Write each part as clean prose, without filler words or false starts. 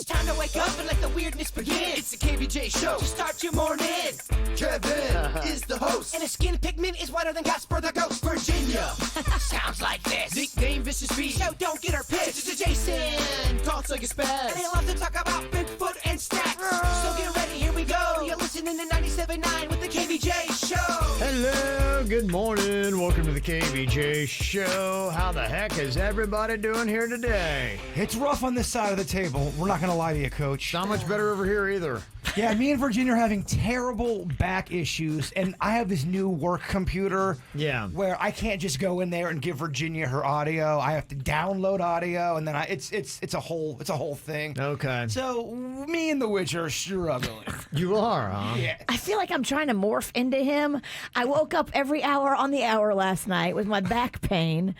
It's time to wake up and let the weirdness begin. It's the KVJ show to start your morning. Kevin is the host, and his skin pigment is whiter than Casper the Ghost. Virginia sounds like this. Nickname Vicious Beast. So don't get her pissed. It's Jason. Talks like a spaz. And they love to talk about Bigfoot and stacks. So get ready, here we go. You're listening to 97.9 with the KVJ show. Hello, good morning. Welcome to the KVJ show. How the heck is everybody doing here today? It's rough on this side of the table. We're not going to lie to you, Coach. Not much better over here either. Yeah, me and Virginia are having terrible back issues, and I have this new work computer. Yeah. Where I can't just go in there and give Virginia her audio. I have to download audio, and then it's a whole thing. Okay. So me and the witch are struggling. You are, huh? Yeah. I feel like I'm trying to morph into him. I woke up every hour on the hour last night with my back pain.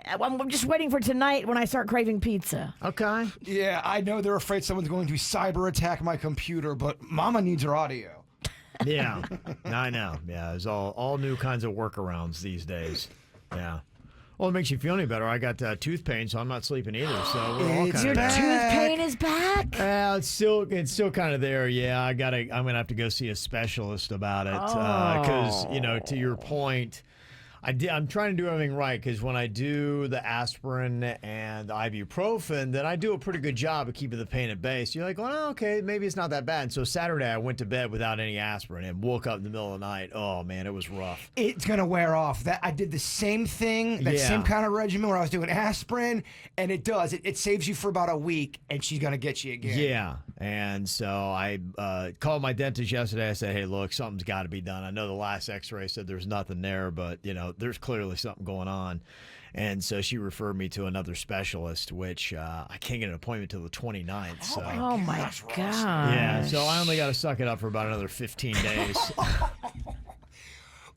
I'm just waiting for tonight when I start craving pizza. Okay. Yeah, I know they're afraid someone's going to cyber attack my computer, but Mama needs her audio. Yeah, I know. Yeah, there's all new kinds of workarounds these days. Yeah. Well, it makes you feel any better. I got tooth pain, so I'm not sleeping either. So we're all kind Your of tooth pain is back? it's still kind of there. Yeah, I'm gonna have to go see a specialist about it because to your point. I'm trying to do everything right because when I do the aspirin and the ibuprofen, then I do a pretty good job of keeping the pain at bay. So you're like, well, okay, maybe it's not that bad. And so Saturday I went to bed without any aspirin and woke up in the middle of the night. Oh, man, it was rough. It's going to wear off. That I did the same thing, same kind of regimen where I was doing aspirin, and it does. It saves you for about a week, and she's going to get you again. Yeah, and so I called my dentist yesterday. I said, hey, look, something's got to be done. I know the last x-ray said there's nothing there, but, there's clearly something going on. And so she referred me to another specialist, which I can't get an appointment till the 29th. So. Oh, my God. Yeah, so I only got to suck it up for about another 15 days.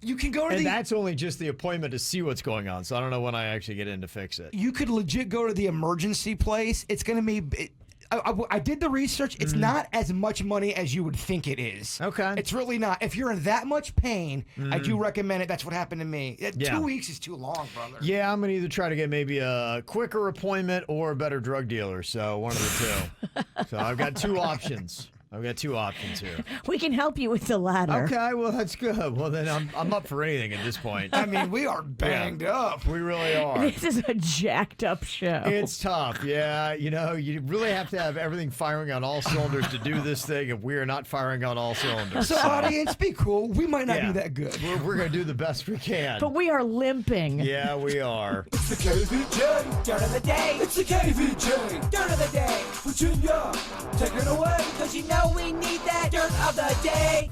You can go to and that's only just the appointment to see what's going on. So I don't know when I actually get in to fix it. You could legit go to the emergency place. It's going to be... I did the research. It's not as much money as you would think it is. Okay. It's really not. If you're in that much pain, I do recommend it. That's what happened to me. 2 weeks is too long, brother. Yeah, I'm going to either try to get maybe a quicker appointment or a better drug dealer. So one of the two. So I've got two options. Here. We can help you with the latter. Okay, well, that's good. Well, then I'm up for anything at this point. I mean, we are banged up. We really are. This is a jacked up show. It's tough. Yeah, you really have to have everything firing on all cylinders to do this thing, and we are not firing on all cylinders. So, audience, be cool. We might not be that good. We're going to do the best we can. But we are limping. Yeah, we are. It's the KVJ dirt of the day. It's the KVJ dirt of the day. Virginia, take it away, because we need that dirt of the day.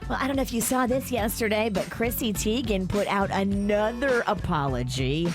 Well, I don't know if you saw this yesterday, but Chrissy Teigen put out another apology.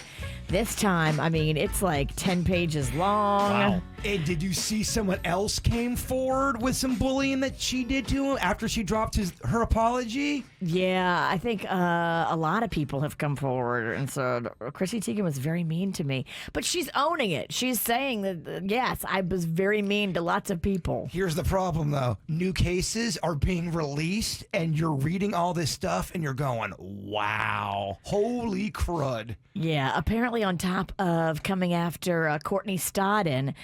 This time, I mean, it's like 10 pages long. Wow. And did you see someone else came forward with some bullying that she did to him after she dropped her apology? Yeah, I think a lot of people have come forward and said, Chrissy Teigen was very mean to me. But she's owning it. She's saying that, yes, I was very mean to lots of people. Here's the problem, though. New cases are being released, and you're reading all this stuff, and you're going, wow, holy crud. Yeah, apparently on top of coming after Courtney Stodden,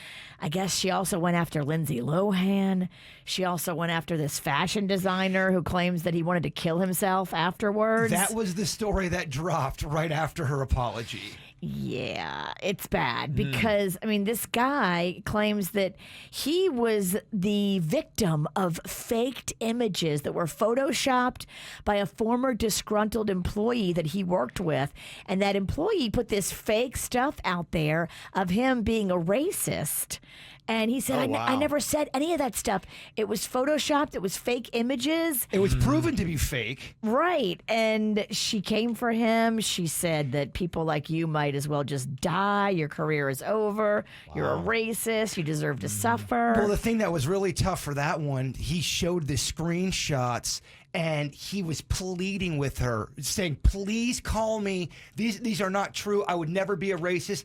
I guess she also went after Lindsay Lohan. She also went after this fashion designer who claims that he wanted to kill himself afterwards. That was the story that dropped right after her apology. Yeah, it's bad because, I mean, this guy claims that he was the victim of faked images that were photoshopped by a former disgruntled employee that he worked with. And that employee put this fake stuff out there of him being a racist. And he said, I never said any of that stuff. It was photoshopped. It was fake images. It was proven to be fake. Right. And she came for him. She said that people like you might as well just die. Your career is over. Wow. You're a racist. You deserve to suffer. Well, the thing that was really tough for that one, he showed the screenshots and he was pleading with her, saying, please call me. These are not true. I would never be a racist.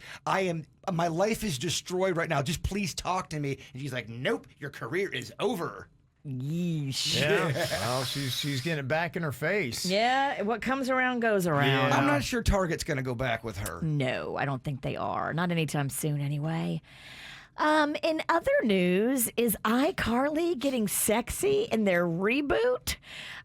My life is destroyed right now. Just please talk to me. And she's like, nope, your career is over. Yeesh. Yeah. Well, she's getting it back in her face. Yeah, what comes around goes around. Yeah. I'm not sure Target's going to go back with her. No, I don't think they are. Not anytime soon, anyway. In other news, is iCarly getting sexy in their reboot?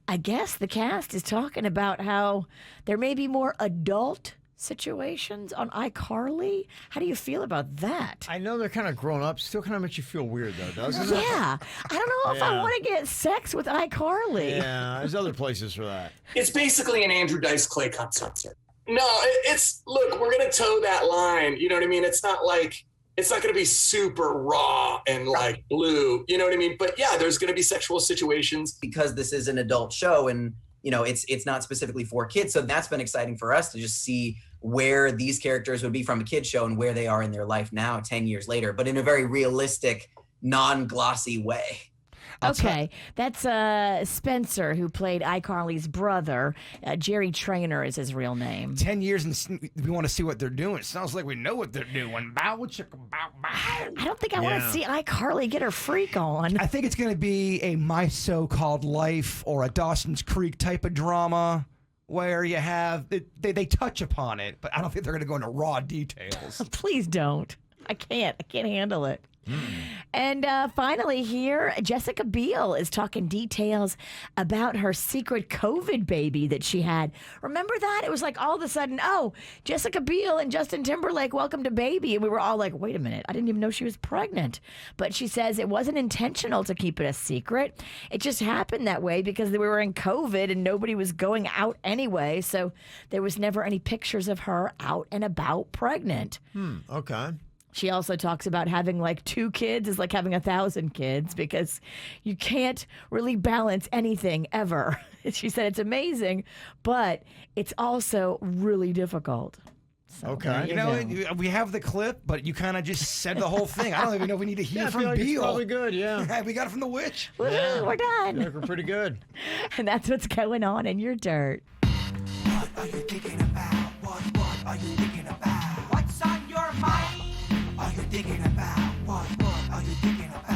I guess the cast is talking about how there may be more adult situations on iCarly. How do you feel about that? I know they're kind of grown up. Still kind of makes you feel weird, though, doesn't it? Yeah. I don't know if I want to get sex with iCarly. Yeah, there's other places for that. It's basically an Andrew Dice Clay concert. No, it's look, we're gonna toe that line. You know what I mean? It's not like it's not gonna be super raw and like blue. You know what I mean? But yeah, there's gonna be sexual situations because this is an adult show and it's not specifically for kids. So that's been exciting for us to just see where these characters would be from a kid's show and where they are in their life now, 10 years later, but in a very realistic, non-glossy way. Okay, that's Spencer, who played iCarly's brother. Jerry Traynor is his real name. 10 years and we want to see what they're doing. It sounds like we know what they're doing. Bow, chicka, bow, bow. I don't think I want to see iCarly get her freak on. I think it's going to be a My So-Called Life or a Dawson's Creek type of drama where you have, they touch upon it, but I don't think they're going to go into raw details. Please don't. I can't handle it. And finally here, Jessica Biel is talking details about her secret COVID baby that she had. Remember that? It was like all of a sudden, oh, Jessica Biel and Justin Timberlake welcomed a baby. And we were all like, wait a minute, I didn't even know she was pregnant. But she says it wasn't intentional to keep it a secret. It just happened that way because we were in COVID and nobody was going out anyway. So there was never any pictures of her out and about pregnant. Okay. She also talks about having like 2 kids is like having 1,000 kids because you can't really balance anything ever. She said it's amazing, but it's also really difficult. So, Okay. You know, we have the clip, but you kind of just said the whole thing. I don't even know if we need to hear I from feel like Biel. it's probably good, yeah. We got it from the witch. Woo, we're I done. feel like we're pretty good. And that's what's going on in your dirt. What are you thinking about? What are you thinking about? What's on your mind? Are you thinking about? What are you thinking about?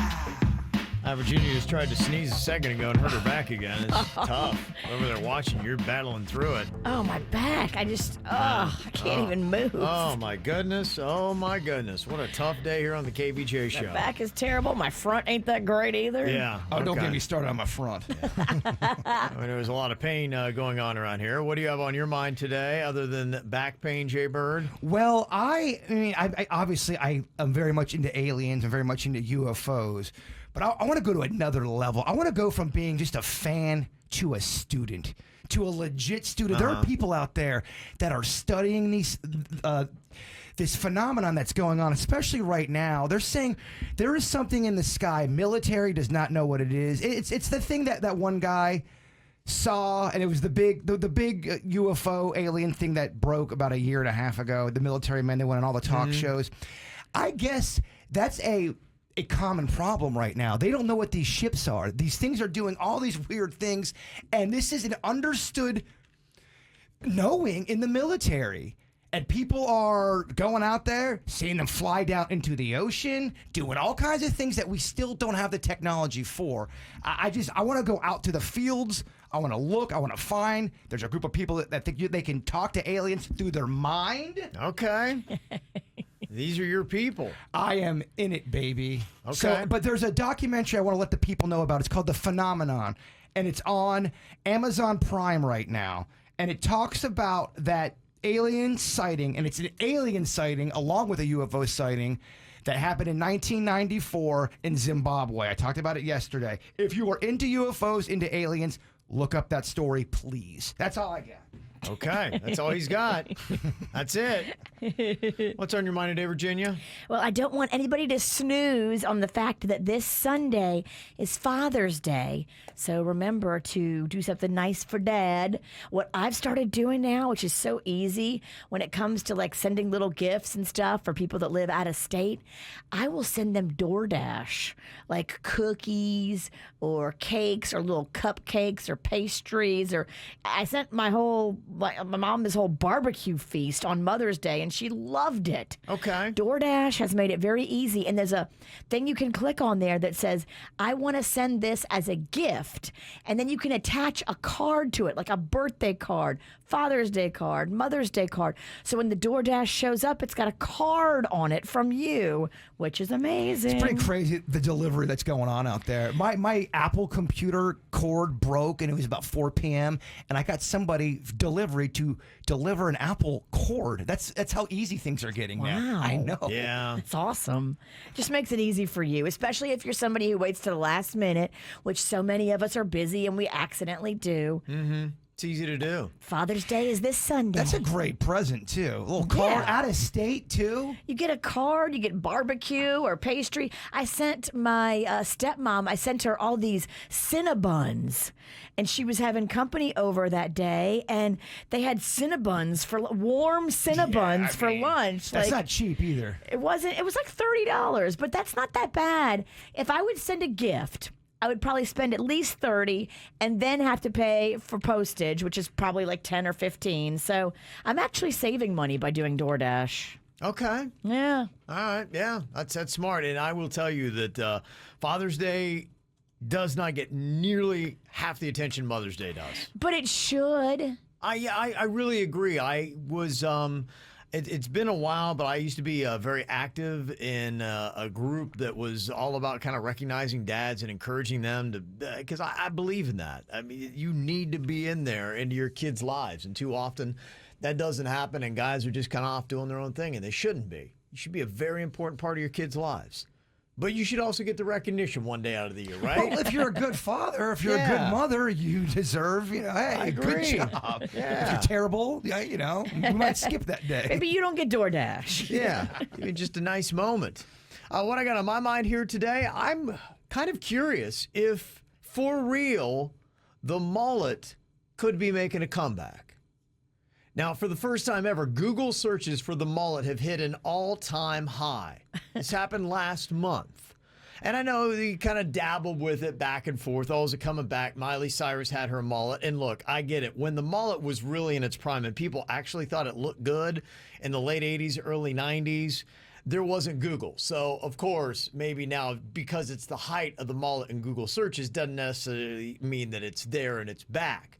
Virginia just tried to sneeze a second ago and hurt her back again. It's tough. Over there watching, you're battling through it. Oh, my back. I can't even move. Oh, my goodness. Oh, my goodness. What a tough day here on the KVJ show. My back is terrible. My front ain't that great either. Yeah. Oh, don't okay. get me started on my front. I mean, there was a lot of pain going on around here. What do you have on your mind today other than back pain, Jay Bird? Well, I mean, I obviously I am very much into aliens. I'm very much into UFOs. But I want to go to another level. I want to go from being just a fan to a student, to a legit student. There are people out there that are studying these this phenomenon that's going on, especially right now. They're saying there is something in the sky. Military does not know what it is. It's the thing that one guy saw, and it was the big UFO alien thing that broke about 1.5 years ago. The military men, they went on all the talk shows. I guess that's a common problem right now. They don't know what these ships are. These things are doing all these weird things, and this is an understood knowing in the military. And people are going out there, seeing them fly down into the ocean, doing all kinds of things that we still don't have the technology for. I want to go out to the fields. I want to look. I want to find. There's a group of people that think they can talk to aliens through their mind. Okay. These are your people. I am in it, baby. Okay. So, but there's a documentary I want to let the people know about. It's called The Phenomenon, and it's on Amazon Prime right now. And it talks about that alien sighting, and it's an alien sighting along with a UFO sighting that happened in 1994 in Zimbabwe. I talked about it yesterday. If you are into UFOs, into aliens, look up that story, please. That's all I got. Okay, that's all he's got. That's it. What's on your mind today, Virginia? Well, I don't want anybody to snooze on the fact that this Sunday is Father's Day. So remember to do something nice for Dad. What I've started doing now, which is so easy when it comes to like sending little gifts and stuff for people that live out of state, I will send them DoorDash, like cookies or cakes or little cupcakes or pastries. Or I sent my whole my mom this whole barbecue feast on Mother's Day, and she loved it. Okay. DoorDash has made it very easy, and there's a thing you can click on there that says, I want to send this as a gift, and then you can attach a card to it, like a birthday card, Father's Day card, Mother's Day card. So when the DoorDash shows up, it's got a card on it from you, which is amazing. It's pretty crazy, the delivery that's going on out there. My Apple computer cord broke, and it was about 4 p.m., and I got somebody delivery to deliver an Apple cord. That's how easy things are getting now. Wow. I know. Yeah. It's awesome. Just makes it easy for you, especially if you're somebody who waits to the last minute, which so many of us are busy and we accidentally do. It's easy to do. Father's Day is this Sunday. That's a great present, too. A little car Yeah. out of state, too. You get a card, you get barbecue or pastry. I sent my stepmom, I sent her all these Cinnabons, and she was having company over that day, and they had Cinnabons for warm Cinnabons for lunch. That's Like, not cheap either. it wasn't. It was like $30, but that's not that bad. If I would send a gift, I would probably spend at least $30 and then have to pay for postage, which is probably like 10 or 15. So I'm actually saving money by doing DoorDash. Okay. Yeah. All right. Yeah, that's smart. And I will tell you that Father's Day does not get nearly half the attention Mother's Day does. But it should. I really agree. I was it's been a while, but I used to be very active in a group that was all about kind of recognizing dads and encouraging them to, because I believe in that. I mean, you need to be in there into your kids' lives, and too often that doesn't happen, and guys are just kind of off doing their own thing, and they shouldn't be. You should be a very important part of your kids' lives. But you should also get the recognition one day out of the year, right? Well, if you're a good father, if you're a good mother, you deserve, hey, I good agree. job. Yeah. If you're terrible, we might skip that day. Maybe you don't get DoorDash. Yeah, I mean, just a nice moment. What I got on my mind here today, I'm kind of curious if, for real, the mullet could be making a comeback. Now, for the first time ever, Google searches for the mullet have hit an all-time high. This happened last month. And I know you kind of dabbled with it back and forth. Oh, is it coming back? Miley Cyrus had her mullet. And look, I get it. When the mullet was really in its prime and people actually thought it looked good in the late 80s, early 90s, there wasn't Google. So, of course, maybe now because it's the height of the mullet in Google searches doesn't necessarily mean that it's there and it's back.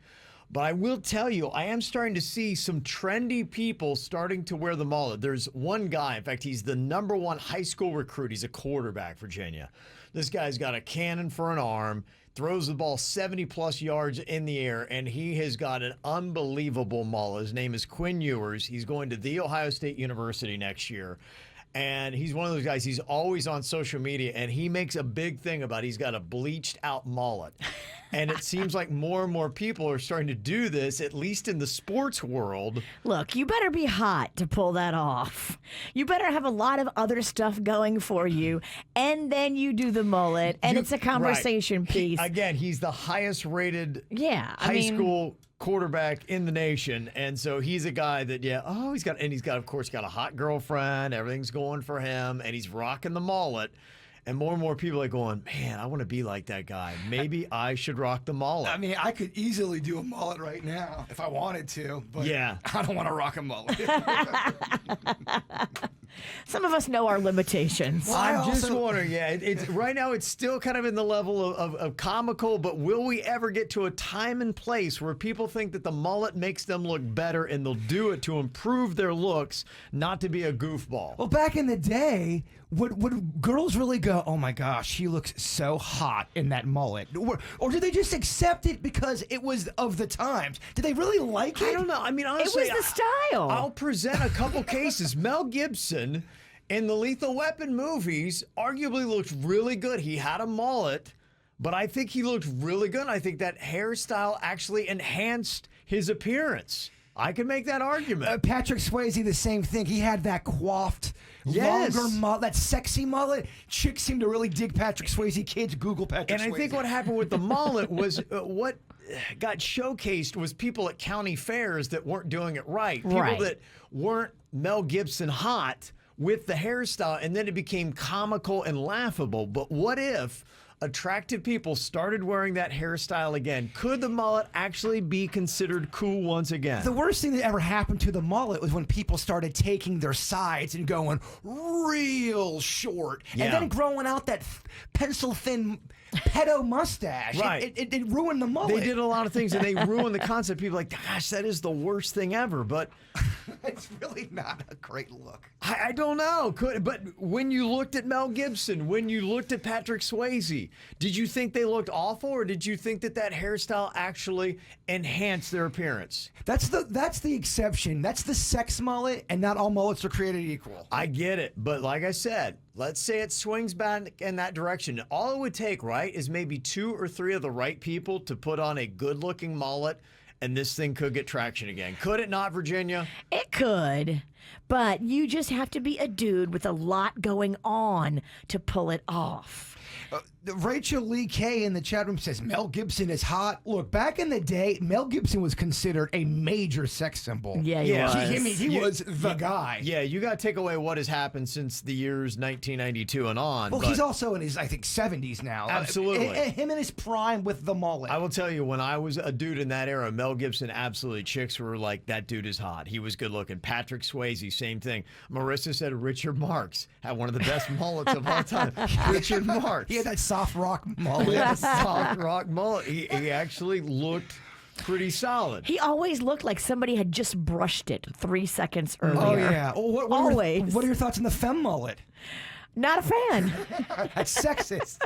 But I will tell you, I am starting to see some trendy people starting to wear the mullet. There's one guy, in fact, he's the #1 high school recruit. He's a quarterback, Virginia. This guy's got a cannon for an arm, throws the ball 70-plus yards in the air, and he has got an unbelievable mullet. His name is Quinn Ewers. He's going to The Ohio State University next year. And he's one of those guys, he's always on social media, and he makes a big thing about he's got a bleached out mullet. And it seems like more and more people are starting to do this, at least in the sports world. Look, you better be hot to pull that off. You better have a lot of other stuff going for you, and then you do the mullet, and it's a conversation piece. Again, he's the highest rated high school quarterback in the nation, and so he's a guy that he's got of course got a hot girlfriend, everything's going for him, and he's rocking the mullet, and more people are going, man, I want to be like that guy. Maybe I should rock the mullet. I mean, I could easily do a mullet right now if I wanted to, but I don't want to rock a mullet. Some of us know our limitations. Well, I'm just wondering, it's right now it's still kind of in the level of comical, but will we ever get to a time and place where people think that the mullet makes them look better and they'll do it to improve their looks, not to be a goofball? Well, back in the day, would girls really go, oh my gosh, she looks so hot in that mullet? Or did they just accept it because it was of the times? Did they really like it? I don't know. I mean, honestly, it was the style. I'll present a couple cases. Mel Gibson in the Lethal Weapon movies arguably looked really good. He had a mullet, but I think he looked really good. I think that hairstyle actually enhanced his appearance. I can make that argument. Patrick Swayze, the same thing. He had that coiffed, longer mullet, that sexy mullet. Chicks seem to really dig Patrick Swayze. Kids Google Patrick Swayze. And I think what happened with the mullet was what got showcased was people at county fairs that weren't doing it right. People that weren't Mel Gibson hot with the hairstyle, and then it became comical and laughable. But what if attractive people started wearing that hairstyle again, could the mullet actually be considered cool once again? The worst thing that ever happened to the mullet was when people started taking their sides and going real short, Yeah. and then growing out that pencil-thin pedo mustache. Right. It ruined the mullet. They did a lot of things, and they ruined the concept. People are like, gosh, that is the worst thing ever. But It's really not a great look. I don't know. But when you looked at Mel Gibson, when you looked at Patrick Swayze, did you think they looked awful, or did you think that hairstyle actually enhanced their appearance? That's the exception. That's the sex mullet, and not all mullets are created equal. I get it, but like I said, let's say it swings back in that direction. All it would take, right, is maybe 2 or 3 of the right people to put on a good-looking mullet, and this thing could get traction again. Could it not, Virginia? It could, but you just have to be a dude with a lot going on to pull it off. Rachel Lee K in the chat room says Mel Gibson is hot. Look, back in the day, Mel Gibson was considered a major sex symbol. Yeah, he was. He was the guy. Yeah, you got to take away what has happened since the years 1992 and on. Well, but he's also in his, I think, 70s now. Absolutely. Him in his prime with the mullet. I will tell you, when I was a dude in that era, Mel Gibson, absolutely, chicks were like, that dude is hot. He was good looking. Patrick Swayze, same thing. Marissa said Richard Marx had one of the best mullets of all time. Richard Marx. He had that soft rock mullet. Yeah, soft rock mullet. He actually looked pretty solid. He always looked like somebody had just brushed it 3 seconds earlier. Oh, yeah. Well, Always. What are your thoughts on the femme mullet? Not a fan. That's sexist.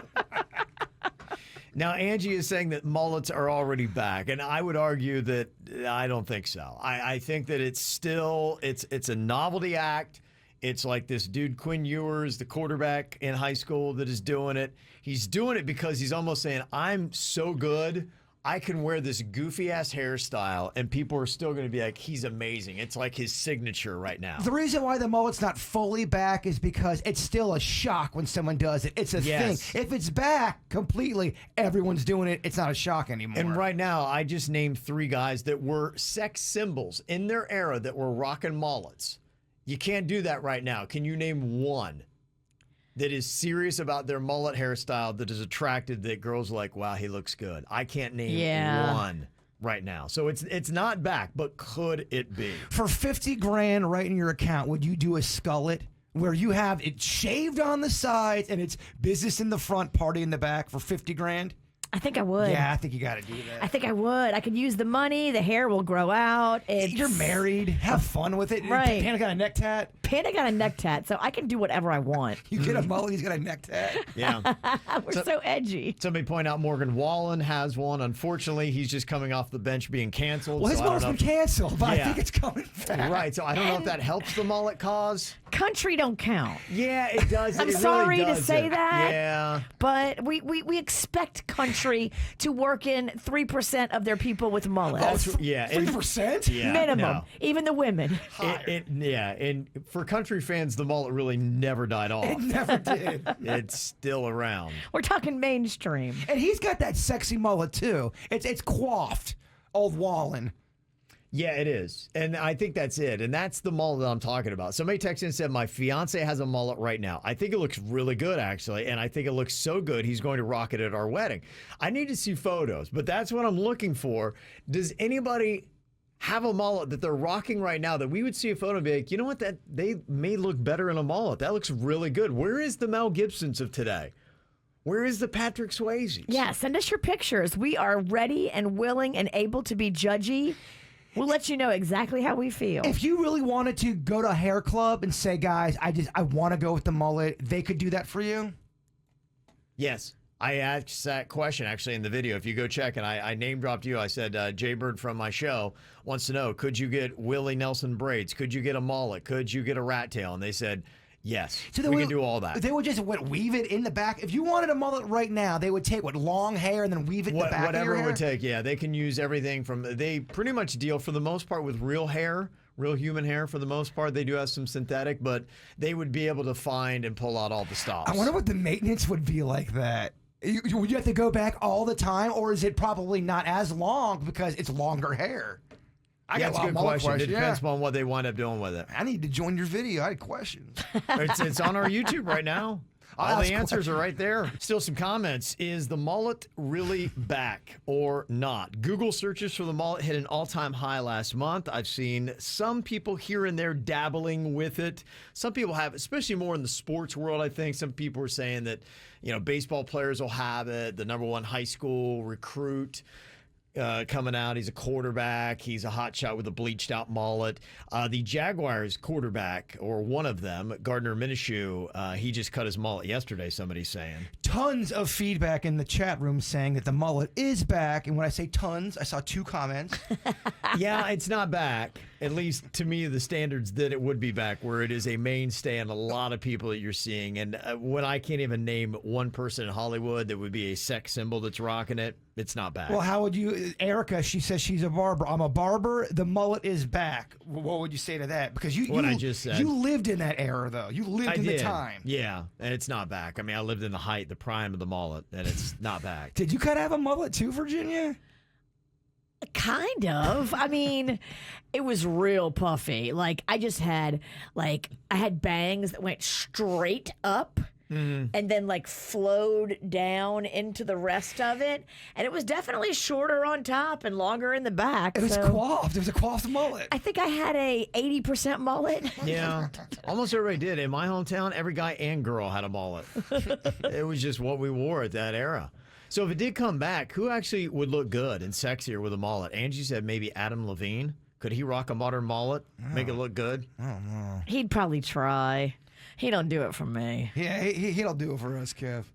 Now, Angie is saying that mullets are already back, and I would argue that I don't think so. I think that it's still, it's a novelty act. It's like this dude, Quinn Ewers, the quarterback in high school that is doing it. He's doing it because he's almost saying, I'm so good, I can wear this goofy-ass hairstyle, and people are still going to be like, he's amazing. It's like his signature right now. The reason why the mullet's not fully back is because it's still a shock when someone does it. It's a thing. If it's back completely, everyone's doing it. It's not a shock anymore. And right now, I just named 3 guys that were sex symbols in their era that were rocking mullets. You can't do that right now. Can you name one that is serious about their mullet hairstyle that is attracted, that girls are like, wow, he looks good? I can't name one right now. So it's not back, but could it be? For 50 grand right in your account, would you do a skullet where you have it shaved on the sides and it's business in the front, party in the back for 50 grand? I think I would. Yeah, I think you got to do that. I think I would. I could use the money. The hair will grow out. You're married. Have fun with it. Right. Panda got a neck tat. Panda got a neck tat, so I can do whatever I want. You get a mullet, he's got a neck tat. Yeah. We're so edgy. Somebody point out Morgan Wallen has one. Unfortunately, he's just coming off the bench being canceled. Well, his so I don't mullet's know been canceled, but I Yeah. think it's coming back. Right, so I don't know if that helps the mullet cause. Country don't count. Yeah, it does. I'm It really sorry to doesn't. say that. Yeah. But we expect country to work in 3% of their people with mullets. Yeah. 3%? Yeah, Minimum. no. Even the women. Yeah, and for country fans, the mullet really never died off. It never did. It's still around. We're talking mainstream. And he's got that sexy mullet, too. It's coiffed, old Wallen. Yeah, it is. And I think that's it. And that's the mullet that I'm talking about. Somebody texted and said, my fiance has a mullet right now. I think it looks really good, actually. And I think it looks so good, he's going to rock it at our wedding. I need to see photos, but that's what I'm looking for. Does anybody have a mullet that they're rocking right now that we would see a photo and be like, you know what, that they may look better in a mullet. That looks really good. Where is the Mel Gibsons of today? Where is the Patrick Swayze? Yeah, send us your pictures. We are ready and willing and able to be judgy. We'll let you know exactly how we feel. If you really wanted to go to a hair club and say, guys, I want to go with the mullet, they could do that for you? Yes. I asked that question actually in the video. If you go check, and I name dropped you, I said, Jay Bird from my show wants to know, could you get Willie Nelson braids? Could you get a mullet? Could you get a rat tail? And they said, yes, we can do all that. They would just weave it in the back. If you wanted a mullet right now, they would take long hair and then weave it in the back of your Whatever hair? it would take, yeah. They can use everything from, they pretty much deal for the most part with real hair, real human hair for the most part. They do have some synthetic, but they would be able to find and pull out all the stops. I wonder what the maintenance would be like that. Would you have to go back all the time, or is it probably not as long because it's longer hair? That's a good question. It depends on what they wind up doing with it. I need to join your video. I had questions. It's on our YouTube right now. All the answers are right there. Still some comments. Is the mullet really back or not? Google searches for the mullet hit an all-time high last month. I've seen some people here and there dabbling with it. Some people have, especially more in the sports world, I think. Some people are saying that, baseball players will have it. The number one high school recruit coming out. He's a quarterback. He's a hot shot with a bleached out mullet. The Jaguars quarterback, or one of them, Gardner Minshew, he just cut his mullet yesterday, somebody's saying. Tons of feedback in the chat room saying that the mullet is back. And when I say tons, I saw 2 comments. Yeah, it's not back. At least to me, the standards that it would be back, where it is a mainstay and a lot of people that you're seeing. And when I can't even name one person in Hollywood that would be a sex symbol that's rocking it, it's not back. Well, how would you, Erica, she says she's a barber. I'm a barber. The mullet is back. What would you say to that? Because I just said. You lived in that era, though. You lived in the time. Yeah, and it's not back. I mean, I lived in the prime of the mullet, and it's not back. Did you kind of have a mullet too, Virginia? Kind of. I mean, it was real puffy. Like, I had bangs that went straight up. And then flowed down into the rest of it. And it was definitely shorter on top and longer in the back. It was coiffed. It was a coiffed mullet. I think I had a 80% mullet. Yeah, almost everybody did. In my hometown, every guy and girl had a mullet. It was just what we wore at that era. So if it did come back, who actually would look good and sexier with a mullet? Angie said maybe Adam Levine. Could he rock a modern mullet, make it look good? I don't know. He'd probably try. He don't do it for me. Yeah, he don't do it for us, Kev.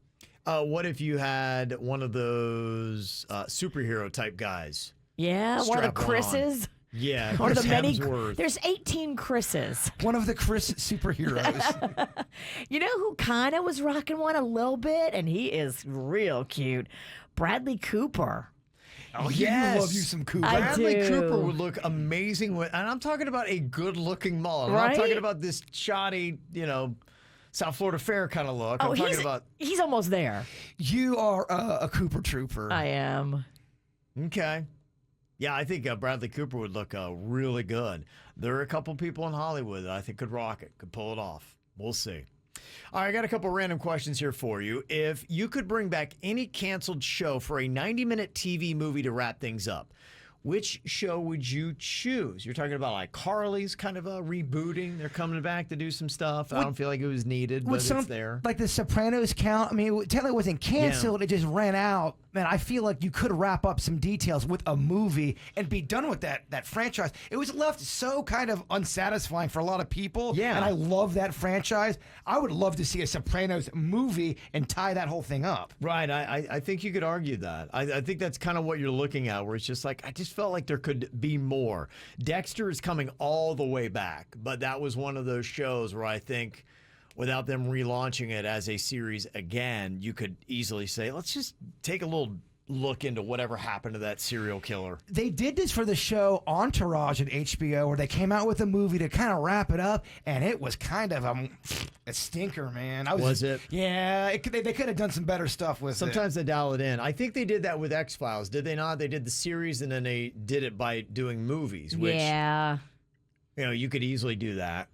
What if you had one of those superhero type guys? Yeah, one of the Chris's. Yeah, One of the many. Hemsworth. There's 18 Chris's. One of the Chris superheroes. You know who kind of was rocking one a little bit, and he is real cute. Bradley Cooper. Oh, yes. You love you some Cooper. Bradley do. Cooper would look amazing with, and I'm talking about a good-looking mullet. I'm Right? not talking about this shoddy, South Florida Fair kind of look. I'm talking about. He's almost there. You are a Cooper trooper. I am. Okay. Yeah, I think Bradley Cooper would look really good. There are a couple people in Hollywood that I think could rock it, could pull it off. We'll see. All right, I got a couple random questions here for you. If you could bring back any canceled show for a 90-minute TV movie to wrap things up, which show would you choose? You're talking about iCarly's kind of rebooting. They're coming back to do some stuff. I don't feel like it was needed, but it's there. Like The Sopranos count? I mean, technically it wasn't canceled. Yeah. It just ran out. Man, I feel like you could wrap up some details with a movie and be done with that franchise. It was left so kind of unsatisfying for a lot of people. Yeah. And I love that franchise. I would love to see a Sopranos movie and tie that whole thing up. Right. I think you could argue that. I think that's kind of what you're looking at, where it's just like, I just felt like there could be more. Dexter is coming all the way back, but that was one of those shows where I think without them relaunching it as a series again, you could easily say, let's just take a little look into whatever happened to that serial killer. They did this for the show Entourage at HBO, where they came out with a movie to kind of wrap it up, and it was kind of a stinker, man. Was it? Yeah, they could have done some better stuff with it. Sometimes they dial it in. I think they did that with X-Files, did they not? They did the series, and then they did it by doing movies, which, you could easily do that.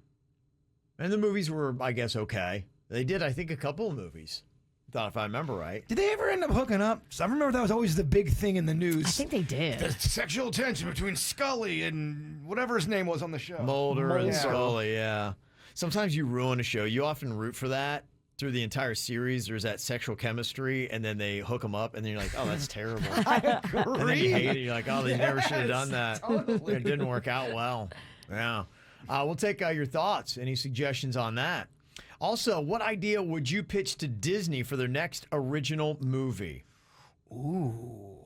And the movies were, I guess, okay. They did, I think, a couple of movies. Thought, if I remember right. Did they ever end up hooking up? So I remember that was always the big thing in the news. I think they did. The sexual tension between Scully and whatever his name was on the show. Mulder and Scully, yeah. Sometimes you ruin a show. You often root for that. Through the entire series, there's that sexual chemistry, and then they hook them up, and then you're like, oh, that's terrible. I agree. And then you hate it. You're like, oh, they never should have done that. Totally. It didn't work out well. Yeah. We'll take your thoughts. Any suggestions on that? Also, what idea would you pitch to Disney for their next original movie? Ooh.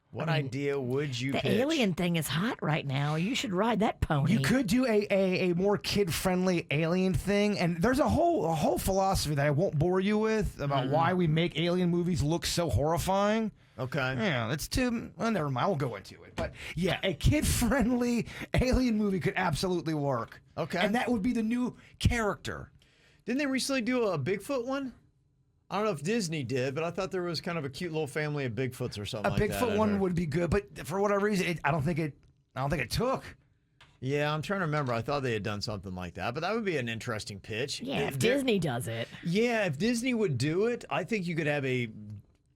What idea would you pitch? The alien thing is hot right now. You should ride that pony. You could do a more kid-friendly alien thing, and there's a whole philosophy that I won't bore you with about why we make alien movies look so horrifying. Okay. Yeah, it's too... Well, never mind. I won't go into it. But, yeah, a kid-friendly alien movie could absolutely work. Okay. And that would be the new character. Didn't they recently do a Bigfoot one? I don't know if Disney did, but I thought there was kind of a cute little family of Bigfoots or something like that. A Bigfoot one would be good, but for whatever reason, I don't think it took. Yeah, I'm trying to remember. I thought they had done something like that, but that would be an interesting pitch. Yeah, if Disney does it. Yeah, if Disney would do it, I think you could have a.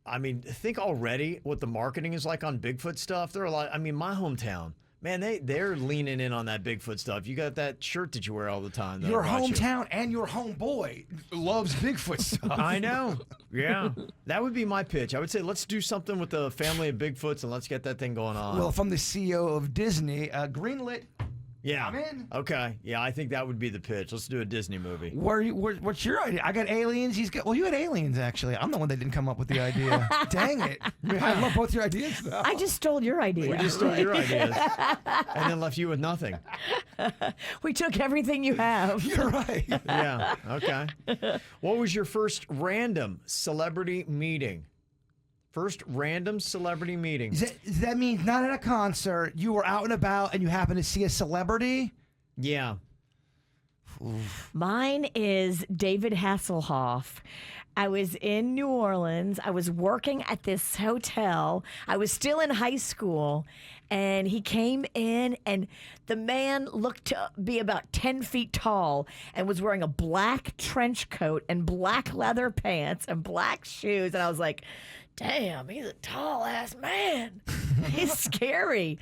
I mean, think already what the marketing is like on Bigfoot stuff. There are a lot. I mean, my hometown, man, they're leaning in on that Bigfoot stuff. You got that shirt that you wear all the time. Your hometown and your homeboy loves Bigfoot stuff. I know. Yeah, that would be my pitch. I would say let's do something with the family of Bigfoots and let's get that thing going on. Well, if I'm the CEO of Disney, greenlit. Yeah. I'm in. Okay. Yeah, I think that would be the pitch. Let's do a Disney movie. What's your idea? I got aliens. Well, you had aliens, actually. I'm the one that didn't come up with the idea. Dang it. I love both your ideas, though. I just stole your idea. We just stole your ideas and then left you with nothing. We took everything you have. You're right. Yeah. Okay. What was your first random celebrity meeting? First random celebrity meeting. Does that mean not at a concert, you were out and about and you happened to see a celebrity? Yeah. Mine is David Hasselhoff. I was in New Orleans. I was working at this hotel. I was still in high school. And he came in, and the man looked to be about 10 feet tall and was wearing a black trench coat and black leather pants and black shoes. And I was like, damn, he's a tall ass man. He's scary.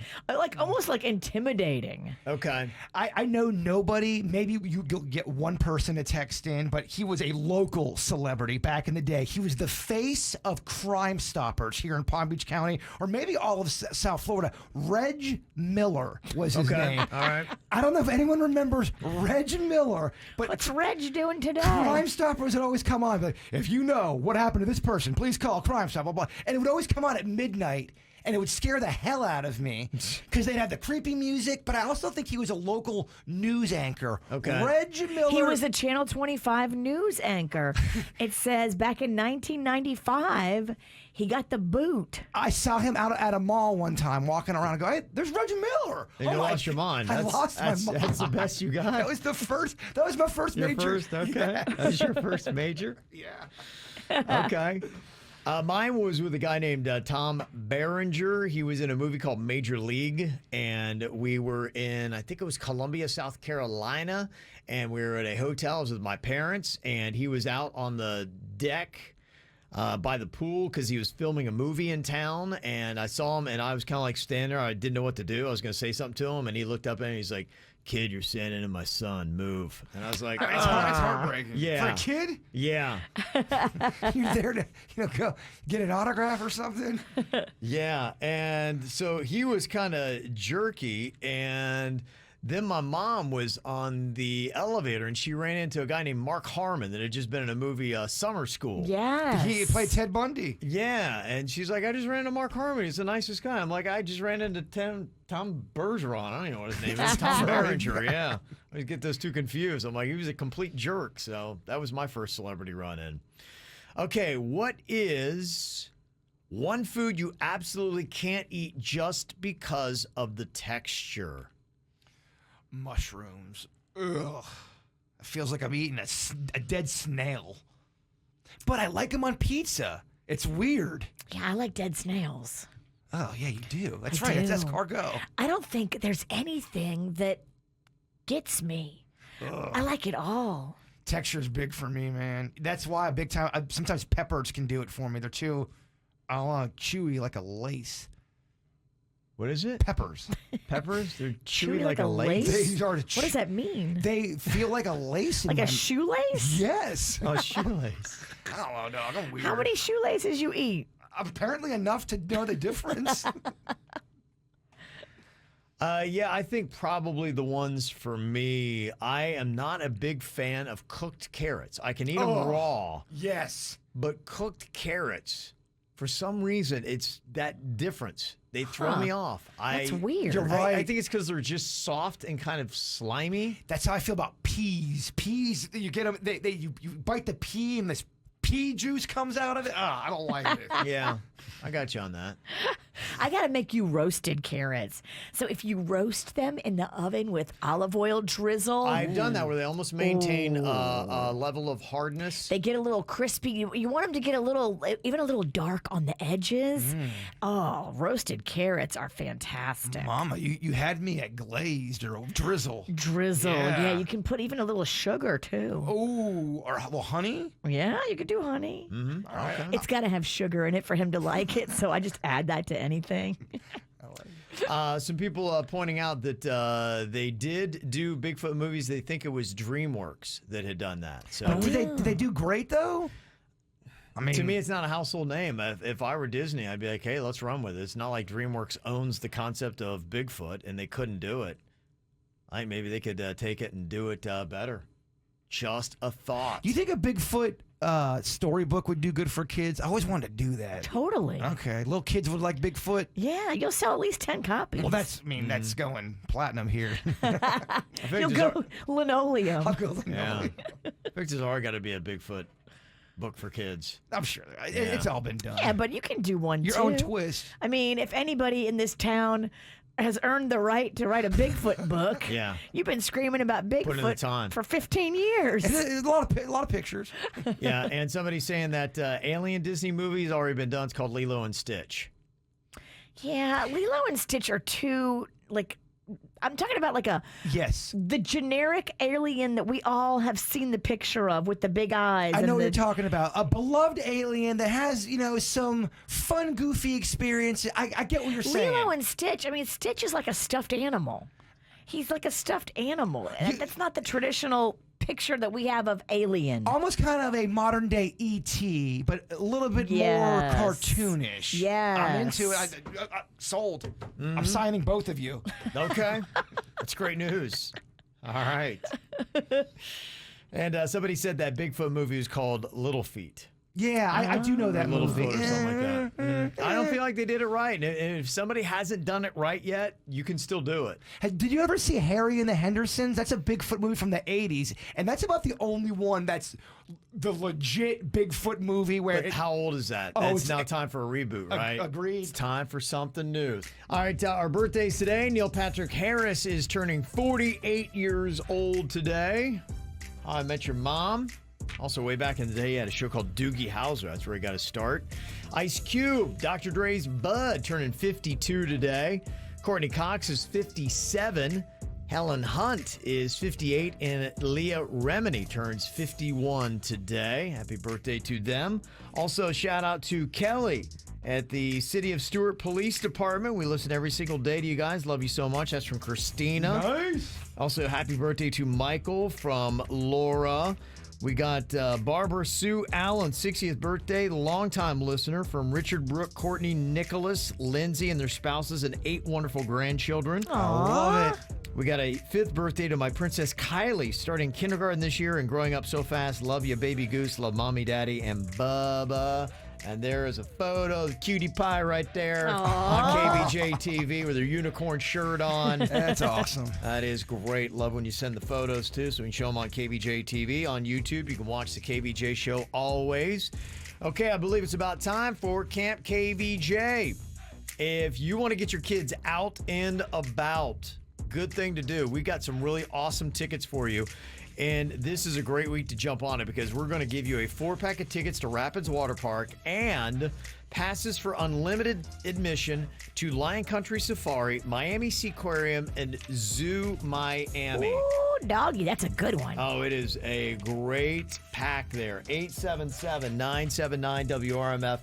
Almost like intimidating. Okay. I know nobody, maybe you'll get one person to text in, but he was a local celebrity back in the day. He was the face of Crime Stoppers here in Palm Beach County, or maybe all of South Florida. Reg Miller was his name. All right. I don't know if anyone remembers Reg Miller, but What's Reg doing today? Crime Stoppers would always come on. Like, if you know what happened to this person, please call Crime Stopper. Blah, blah. And it would always come on at midnight. And it would scare the hell out of me because they'd have the creepy music. But I also think he was a local news anchor. Okay. Reg Miller. He was a Channel 25 news anchor. It says back in 1995, he got the boot. I saw him out at a mall one time walking around and go, hey, there's Reg Miller. And you lost your mind. I lost my mind. That's the best you got. That was my first Your major. first, okay. Yeah. That was your first major? Yeah. Okay. Mine was with a guy named Tom Berenger. He was in a movie called Major League, and we were in, I think it was Columbia, South Carolina, and we were at a hotel. I was with my parents, and he was out on the deck by the pool because he was filming a movie in town, and I saw him, and I was kind of like standing there. I didn't know what to do. I was going to say something to him, and he looked up at me, and he's like, kid, you're standing in my son, move. And I was like, It's heartbreaking. Yeah. For a kid? Yeah. You're there to go get an autograph or something? Yeah, and so he was kind of jerky, and then my mom was on the elevator, and she ran into a guy named Mark Harmon that had just been in a movie, Summer School. Yes. He played Ted Bundy. Yeah, and she's like, I just ran into Mark Harmon. He's the nicest guy. I'm like, I just ran into Tom Bergeron. I don't even know what his name is. Tom Berenger, yeah. I get those two confused. I'm like, he was a complete jerk. So that was my first celebrity run-in. Okay, what is one food you absolutely can't eat just because of the texture? Mushrooms. Ugh. It feels like I'm eating a dead snail. But I like them on pizza. It's weird. Yeah, I like dead snails. Oh, yeah, you do. That's I right. do. That's escargot. I don't think there's anything that gets me. I like it all. Texture's big for me, man. That's why big time. Sometimes peppers can do it for me. They're too, chewy like a lace. What is it? Peppers. Peppers? They're Chewy chewy like a lace? They are What does that mean? They feel like a lace. In Like my, a shoelace? Yes. Oh, shoelace. I don't know, dog. I'm weird. How many shoelaces you eat? Apparently enough to know the difference. Yeah, I think probably the ones for me, I am not a big fan of cooked carrots. I can eat them raw, Yes. but cooked carrots, for some reason, it's that difference. They throw me off. That's weird. You're right. I think it's because they're just soft and kind of slimy. That's how I feel about peas. Peas, you get them. You bite the pea and this pea juice comes out of it. I don't like it. Yeah, I got you on that. I got to make you roasted carrots. So if you roast them in the oven with olive oil drizzle, I've done that where they almost maintain a level of hardness. they get a little crispy. You want them to get even a little dark on the edges. Oh, roasted carrots are fantastic. Mama, you had me at glazed or drizzle. Drizzled. Yeah. Yeah, you can put even a little sugar too. Oh, or well, honey. Yeah, you could do honey. Mm-hmm. Okay. It's got to have sugar in it for him to like it, so I just add that to anything. Some people pointing out that they did do Bigfoot movies. They think it was DreamWorks that had done that. So Did they do great though? I mean, to me, it's not a household name. If I were Disney, I'd be like, hey, let's run with it. It's not like DreamWorks owns the concept of Bigfoot and they couldn't do it. I think maybe they could take it and do it better. Just a thought. you think a Bigfoot storybook would do good for kids? I always wanted to do that. Totally. Okay, little kids would like Bigfoot. Yeah, you'll sell at least 10 copies. Well, that's going platinum here. You'll go linoleum. I'll go. Yeah. There's already got to be a Bigfoot book for kids. I'm sure it's all been done. Yeah, but you can do one Your too. own twist. I mean, if anybody in this town has earned the right to write a Bigfoot book, Yeah. you've been screaming about Put in the Bigfoot time. for 15 years. And there's a lot of pictures. Yeah, and somebody's saying that Alien Disney movie has already been done. It's called Lilo and Stitch. Yeah, Lilo and Stitch are too, I'm talking about Yes. the generic alien that we all have seen the picture of with the big eyes. I and know what the- you're talking about. A beloved alien that has, some fun, goofy experience. I get what you're saying. Lilo and Stitch, I mean, Stitch is like a stuffed animal. He's like a stuffed animal. That's not the traditional picture that we have of alien. Almost kind of a modern day E.T., but a little bit more Yes. cartoonish. Yes. I'm into it. I sold. I'm signing both of you. Okay. That's great news. All right. And somebody said that Bigfoot movie is called Little Feet. Yeah, I do know that Little movie. Feet or something like that. I don't feel like they did it right. And if somebody hasn't done it right yet, you can still do it. Hey, did you ever see Harry and the Hendersons? That's a Bigfoot movie from the 80s, and that's about the only one that's the legit Bigfoot movie where But how old is that? Oh, It's it's now time for a reboot, right? agreed. It's time for something new. All right, our birthdays today. Neil Patrick Harris is turning 48 years old today. How I Met Your Mom. Also, way back in the day, he had a show called Doogie Howser. That's where he got his start. Ice Cube, Dr. Dre's Bud, turning 52 today. Courtney Cox is 57. Helen Hunt is 58. And Leah Remini turns 51 today. Happy birthday to them. Also, shout out to Kelly at the City of Stewart Police Department. We listen every single day to you guys. Love you so much. That's from Christina. Nice. Also, happy birthday to Michael from Laura. We got Barbara Sue Allen, 60th birthday, longtime listener from Richard, Brooke, Courtney, Nicholas, Lindsay, and their spouses, and 8 wonderful grandchildren. I love it. We got a 5th birthday to my princess Kylie, starting kindergarten this year and growing up so fast. Love you, baby goose. Love mommy, daddy, and Bubba. And there is a photo of the cutie pie right there on KVJ TV with her unicorn shirt on. That's awesome. That is great. Love when you send the photos too, so we can show them on KVJ TV. On YouTube, you can watch the KVJ show always. Okay, I believe it's about time for Camp KVJ. If you want to get your kids out and about, good thing to do. We got some really awesome tickets for you. And this is a great week to jump on it because we're going to give you a 4-pack of tickets to Rapids Water Park and passes for unlimited admission to Lion Country Safari, Miami Seaquarium, and Zoo Miami. Ooh, doggy, that's a good one. Oh, it is a great pack there. 877-979-WRMF,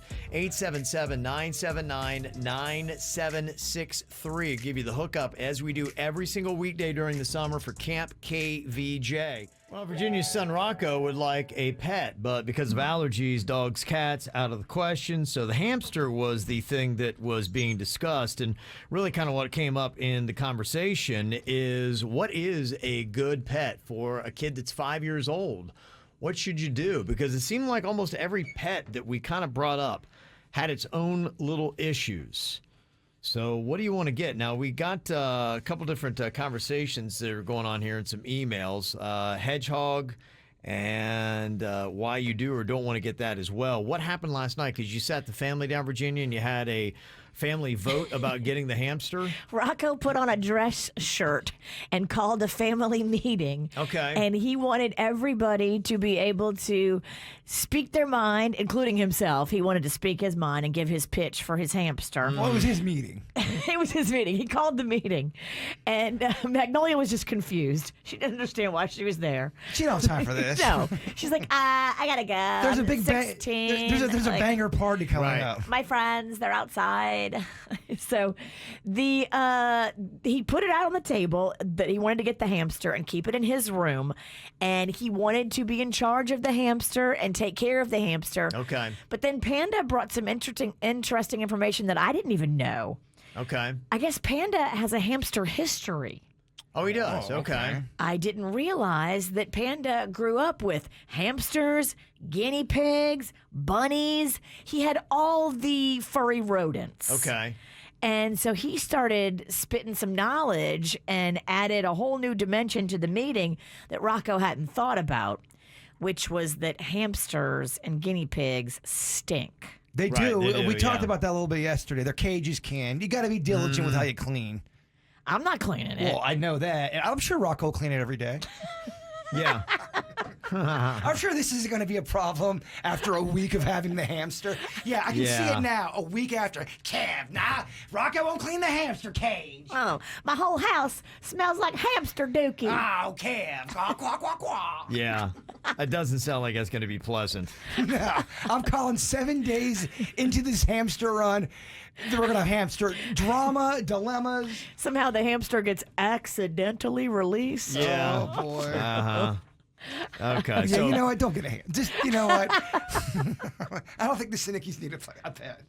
877-979-9763. I'll give you the hookup as we do every single weekday during the summer for Camp KVJ. Well, Virginia's son Rocco would like a pet, but because of allergies, dogs, cats, out of the question. So the hamster was the thing that was being discussed. And really kind of what came up in the conversation is, what is a good pet for a kid that's 5 years old? What should you do? Because it seemed like almost every pet that we kind of brought up had its own little issues. So what do you want to get? Now, we got a couple different conversations that are going on here and some emails. Hedgehog and why you do or don't want to get that as well. What happened last night? Because you sat the family down, Virginia, and you had a family vote about getting the hamster. Rocco put on a dress shirt and called a family meeting. Okay. And he wanted everybody to be able to speak their mind, including himself. He wanted to speak his mind and give his pitch for his hamster. Well, it was his meeting. It was his meeting. He called the meeting. And Magnolia was just confused. She didn't understand why she was there. She don't have time for this. No. She's like, I gotta go. There's a I'm big 16. there's a Like, banger party coming Right. up. my friends, they're outside. So he put it out on the table that he wanted to get the hamster and keep it in his room, and he wanted to be in charge of the hamster and take care of the hamster. Okay. But then Panda brought some interesting information that I didn't even know. Okay. I guess Panda has a hamster history. Oh, he does. Okay. I didn't realize that Panda grew up with hamsters, guinea pigs, bunnies. He had all the furry rodents. Okay. And so he started spitting some knowledge and added a whole new dimension to the meeting that Rocco hadn't thought about, which was that hamsters and guinea pigs stink. They Right, do. they do, We talked yeah. about that a little bit yesterday. Their cages can. You got to be diligent with how you clean. I'm not cleaning it. Well, I know that. And I'm sure Rocco will clean it every day. Yeah. I'm sure this isn't going to be a problem after a week of having the hamster. Yeah, I can see Yeah. it now. A week after. Kev, nah, Rocco won't clean the hamster cage. Oh, my whole house smells like hamster dookie. Oh, Kev. Quack, quack, quack, quack. Yeah. It doesn't sound like that's going to be pleasant. No, I'm calling 7 days into this hamster run. We're going to have hamster drama, dilemmas. Somehow the hamster gets accidentally released. Yeah. Oh, boy. Uh-huh. Okay. Yeah, So you know what? Don't get a hand. Just, you know what? I don't think the Sinickies need to play that bad.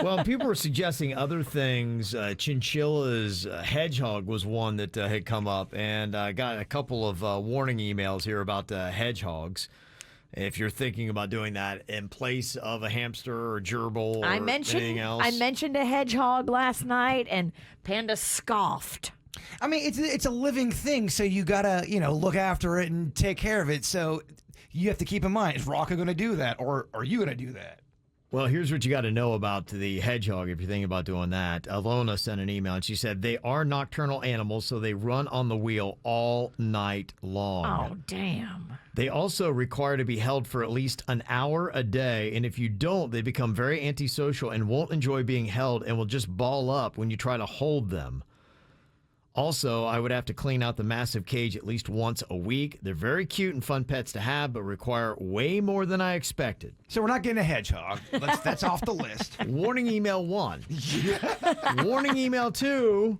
well, people were suggesting other things. Chinchilla's hedgehog was one that had come up, and I got a couple of warning emails here about hedgehogs. If you're thinking about doing that in place of a hamster or gerbil or anything else. I mentioned a hedgehog last night, and Panda scoffed. I mean, it's a living thing, so you gotta, look after it and take care of it. So you have to keep in mind, is Rocco going to do that, or are you going to do that? Well, here's what you got to know about the hedgehog if you're thinking about doing that. Alona sent an email, and she said they are nocturnal animals, so they run on the wheel all night long. Oh, damn. They also require to be held for at least an hour a day, and if you don't, they become very antisocial and won't enjoy being held and will just ball up when you try to hold them. Also, I would have to clean out the massive cage at least once a week. They're very cute and fun pets to have, but require way more than I expected. So we're not getting a hedgehog. That's off the list. Warning email 1. Warning email 2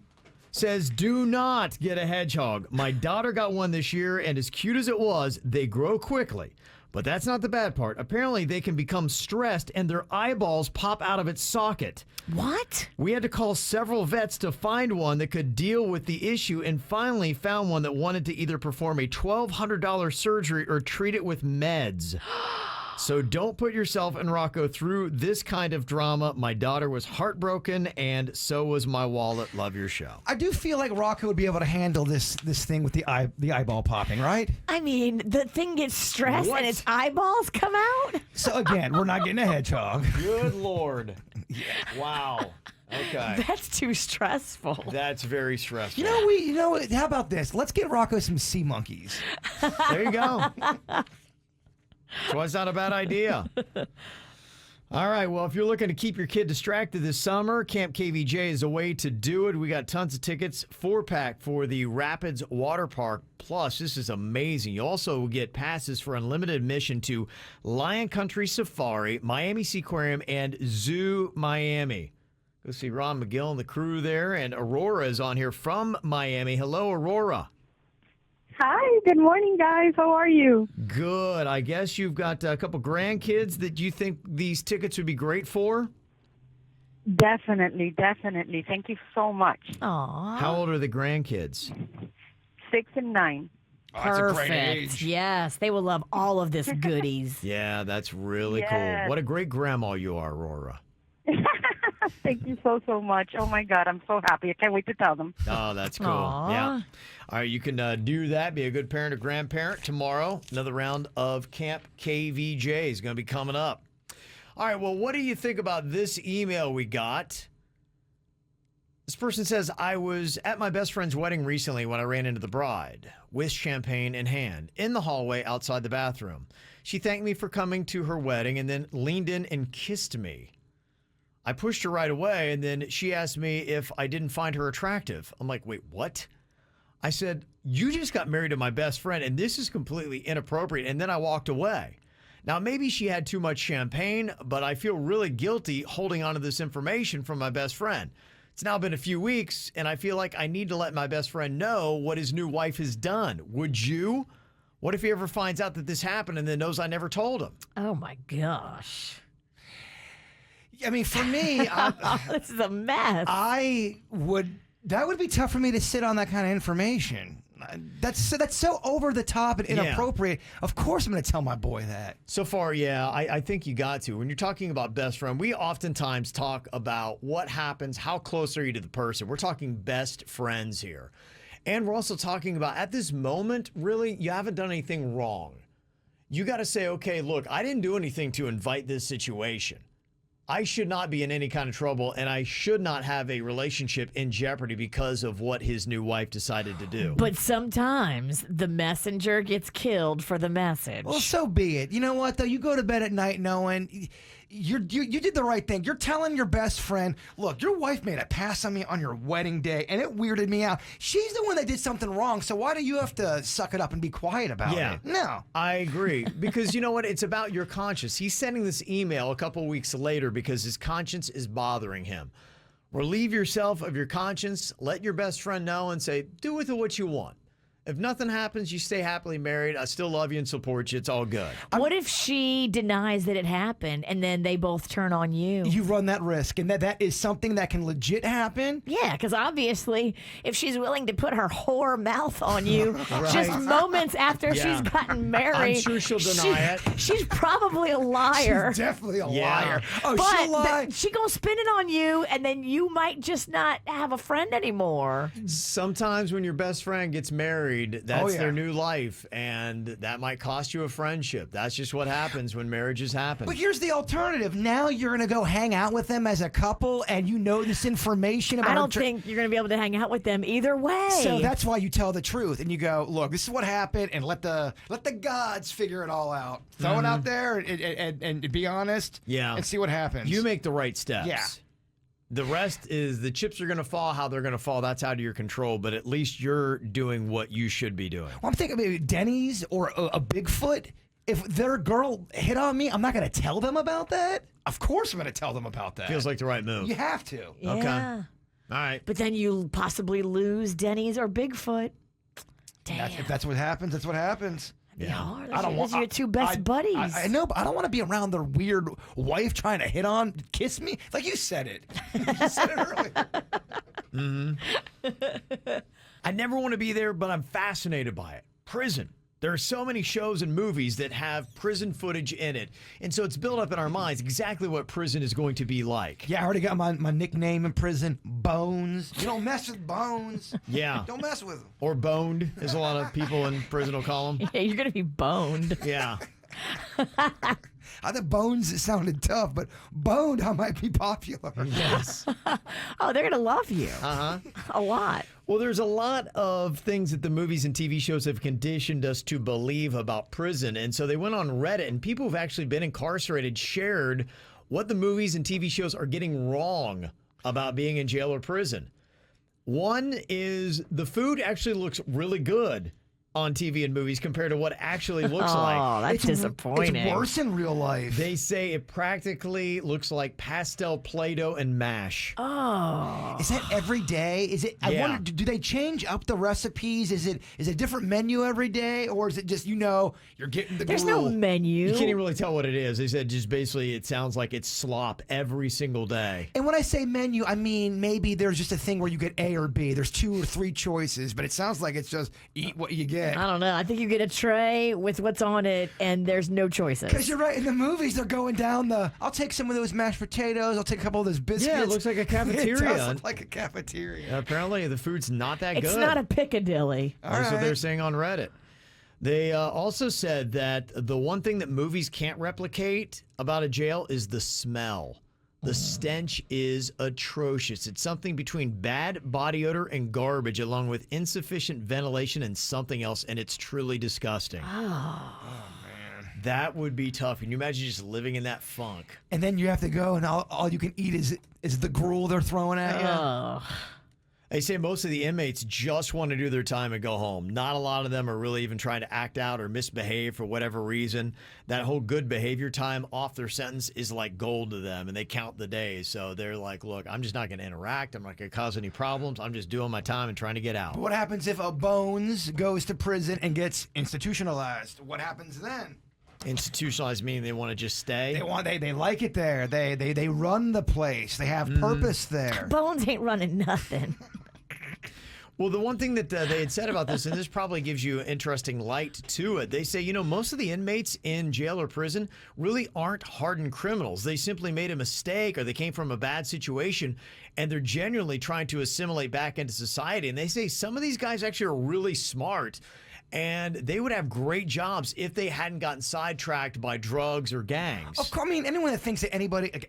says, do not get a hedgehog. My daughter got one this year, and as cute as it was, they grow quickly. But that's not the bad part. Apparently, they can become stressed, and their eyeballs pop out of its socket. What? We had to call several vets to find one that could deal with the issue, and finally found one that wanted to either perform a $1,200 surgery or treat it with meds. So don't put yourself and Rocco through this kind of drama. My daughter was heartbroken, and so was my wallet. Love your show. I do feel like Rocco would be able to handle this thing with the eyeball popping, right? I mean, the thing gets stressed What? and its eyeballs come out? So again, we're not getting a hedgehog. Good Lord. Wow. Okay. That's too stressful. That's very stressful. You know what? How about this? Let's get Rocco some sea monkeys. There you go. So it's not a bad idea. All right, well, if you're looking to keep your kid distracted this summer, Camp KVJ is a way to do it. We got tons of tickets, 4-pack for the Rapids Water Park. Plus, this is amazing. You also get passes for unlimited admission to Lion Country Safari, Miami Seaquarium, and Zoo Miami. Go see Ron McGill and the crew there, and Aurora is on here from Miami. Hello, Aurora. Hi, good morning, guys. How are you? Good. I guess you've got a couple grandkids that you think these tickets would be great for? Definitely, definitely. Thank you so much. Aw. How old are the grandkids? 6 and 9. Oh, that's a Perfect. great age. Yes, they will love all of this goodies. Yeah, that's really Yes. cool. What a great grandma you are, Aurora. Thank you so, so much. Oh, my God. I'm so happy. I can't wait to tell them. Oh, that's cool. Aw. Yeah. All right, you can do that. Be a good parent or grandparent. Tomorrow, another round of Camp KVJ is going to be coming up. All right, well, what do you think about this email we got? This person says, I was at my best friend's wedding recently when I ran into the bride with champagne in hand in the hallway outside the bathroom. She thanked me for coming to her wedding and then leaned in and kissed me. I pushed her right away, and then she asked me if I didn't find her attractive. I'm like, wait, what? I said, you just got married to my best friend, and this is completely inappropriate. And then I walked away. Now, maybe she had too much champagne, but I feel really guilty holding on to this information from my best friend. It's now been a few weeks, and I feel like I need to let my best friend know what his new wife has done. Would you? What if he ever finds out that this happened and then knows I never told him? Oh, my gosh. I mean, for me, This is a mess. that would be tough for me to sit on that kind of information. That's so over the top and inappropriate. Yeah. Of course I'm going to tell my boy that. So far, yeah, I think you got to. When you're talking about best friend, we oftentimes talk about what happens, how close are you to the person. We're talking best friends here. And we're also talking about, at this moment, really, you haven't done anything wrong. You got to say, okay, look, I didn't do anything to invite this situation. I should not be in any kind of trouble, and I should not have a relationship in jeopardy because of what his new wife decided to do. But sometimes the messenger gets killed for the message. Well, so be it. You know what, though? You go to bed at night knowing you did the right thing. You're telling your best friend, look, your wife made a pass on me on your wedding day, and it weirded me out. She's the one that did something wrong, so why do you have to suck it up and be quiet about it? No. I agree. Because you know what? It's about your conscience. He's sending this email a couple weeks later because his conscience is bothering him. Relieve yourself of your conscience. Let your best friend know and say, do with it what you want. If nothing happens, you stay happily married. I still love you and support you. It's all good. What if she denies that it happened and then they both turn on you? You run that risk, and that is something that can legit happen. Yeah, because obviously, if she's willing to put her whore mouth on you just moments after she's gotten married, I'm sure she'll deny it. She's probably a liar. She's definitely a liar. Oh, but she'll lie. She gonna spin it on you, and then you might just not have a friend anymore. Sometimes when your best friend gets married, that's their new life, and that might cost you a friendship. That's just what happens when marriages happen. But here's the alternative. Now you're going to go hang out with them as a couple, and you know this information about I don't think you're going to be able to hang out with them either way. So that's why you tell the truth, and you go, look, this is what happened, and let the gods figure it all out. Throw it out there and be honest and see what happens. You make the right steps. Yeah. The rest is the chips are going to fall how they're going to fall. That's out of your control, but at least you're doing what you should be doing. Well, I'm thinking maybe Denny's or a Bigfoot. If their girl hit on me, I'm not going to tell them about that. Of course I'm going to tell them about that. Feels like the right move. You have to. Yeah. Okay. All right. But then you possibly lose Denny's or Bigfoot. Damn. If that's what happens, that's what happens. Yeah. Hard. I don't want. Those are your two best buddies. I know, but I don't want to be around their weird wife trying to hit on, kiss me. Like you said it. You said it earlier. I never want to be there, but I'm fascinated by it. Prison. There are so many shows and movies that have prison footage in it. And so it's built up in our minds exactly what prison is going to be like. Yeah, I already got my nickname in prison, Bones. You don't mess with Bones. Yeah. Don't mess with them. Or boned, as a lot of people in prison will call them. Yeah, you're going to be boned. Yeah. I thought Bones sounded tough, but boned I might be popular. Yes. Oh, they're going to love you. Uh-huh. A lot. Well, there's a lot of things that the movies and TV shows have conditioned us to believe about prison. And so they went on Reddit, and people who've actually been incarcerated shared what the movies and TV shows are getting wrong about being in jail or prison. One is the food actually looks really good on TV and movies compared to what it actually looks like. Oh, that's disappointing. It's worse in real life. They say it practically looks like pastel Play-Doh and mash. Oh, Oh. Is that every day? Is it? I wonder. Do they change up the recipes? Is it a different menu every day, or is it just you're getting the There's gruel? no menu. You can't even really tell what it is. They said just basically it sounds like it's slop every single day. And when I say menu, I mean maybe there's just a thing where you get A or B. There's 2 or 3 choices, but it sounds like it's just eat what you get. I don't know. I think you get a tray with what's on it, and there's no choices. Because you're right. In the movies, they're going down I'll take some of those mashed potatoes. I'll take a couple of those biscuits. Yeah, it looks like a cafeteria. It does look like a cafeteria. Apparently, the food's not that good. It's not a Piccadilly. That's what they're saying on Reddit. They also said that the one thing that movies can't replicate about a jail is the smell. The stench is atrocious. It's something between bad body odor and garbage, along with insufficient ventilation and something else, and it's truly disgusting. Oh man. That would be tough. Can you imagine just living in that funk? And then you have to go, and all you can eat is the gruel they're throwing at you. Oh. They say most of the inmates just want to do their time and go home. Not a lot of them are really even trying to act out or misbehave for whatever reason. That whole good behavior time off their sentence is like gold to them, and they count the days. So they're like, look, I'm just not going to interact. I'm not going to cause any problems. I'm just doing my time and trying to get out. But what happens if a Bones goes to prison and gets institutionalized? What happens then? Institutionalized meaning they want to just stay? They like it there. They run the place. They have purpose there. Bones ain't running nothing. Well, the one thing that they had said about this, and this probably gives you an interesting light to it, they say, most of the inmates in jail or prison really aren't hardened criminals. They simply made a mistake or they came from a bad situation, and they're genuinely trying to assimilate back into society. And they say some of these guys actually are really smart, and they would have great jobs if they hadn't gotten sidetracked by drugs or gangs. Of course, I mean, anyone that thinks that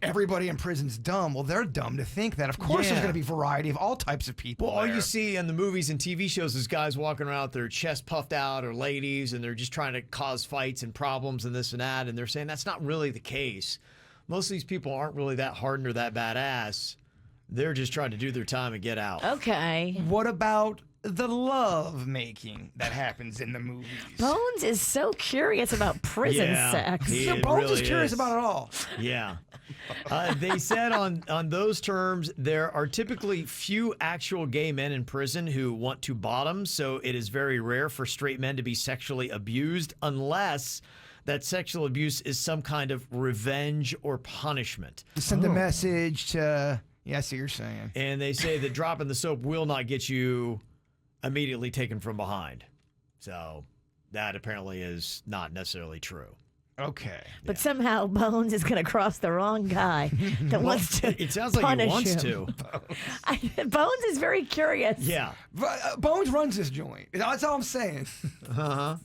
everybody in prison's dumb, well, they're dumb to think that. Of course, there's going to be variety of all types of people. Well, all there. you see in the movies and TV shows is guys walking around with their chest puffed out, or ladies, and they're just trying to cause fights and problems and this and that. And they're saying that's not really the case. Most of these people aren't really that hardened or that badass. They're just trying to do their time and get out. Okay. What about the love making that happens in the movies? Bones is so curious about prison sex. Bones is curious about it all. Yeah. They said on those terms, there are typically few actual gay men in prison who want to bottom, so it is very rare for straight men to be sexually abused unless that sexual abuse is some kind of revenge or punishment. To send a message to... Yeah, I see what you're saying. And they say that dropping the soap will not get you immediately taken from behind. So that apparently is not necessarily true. Okay. But somehow Bones is going to cross the wrong guy that wants to It sounds like he punish wants him. to. Bones is very curious. Yeah. Bones runs this joint. That's all I'm saying. Uh-huh.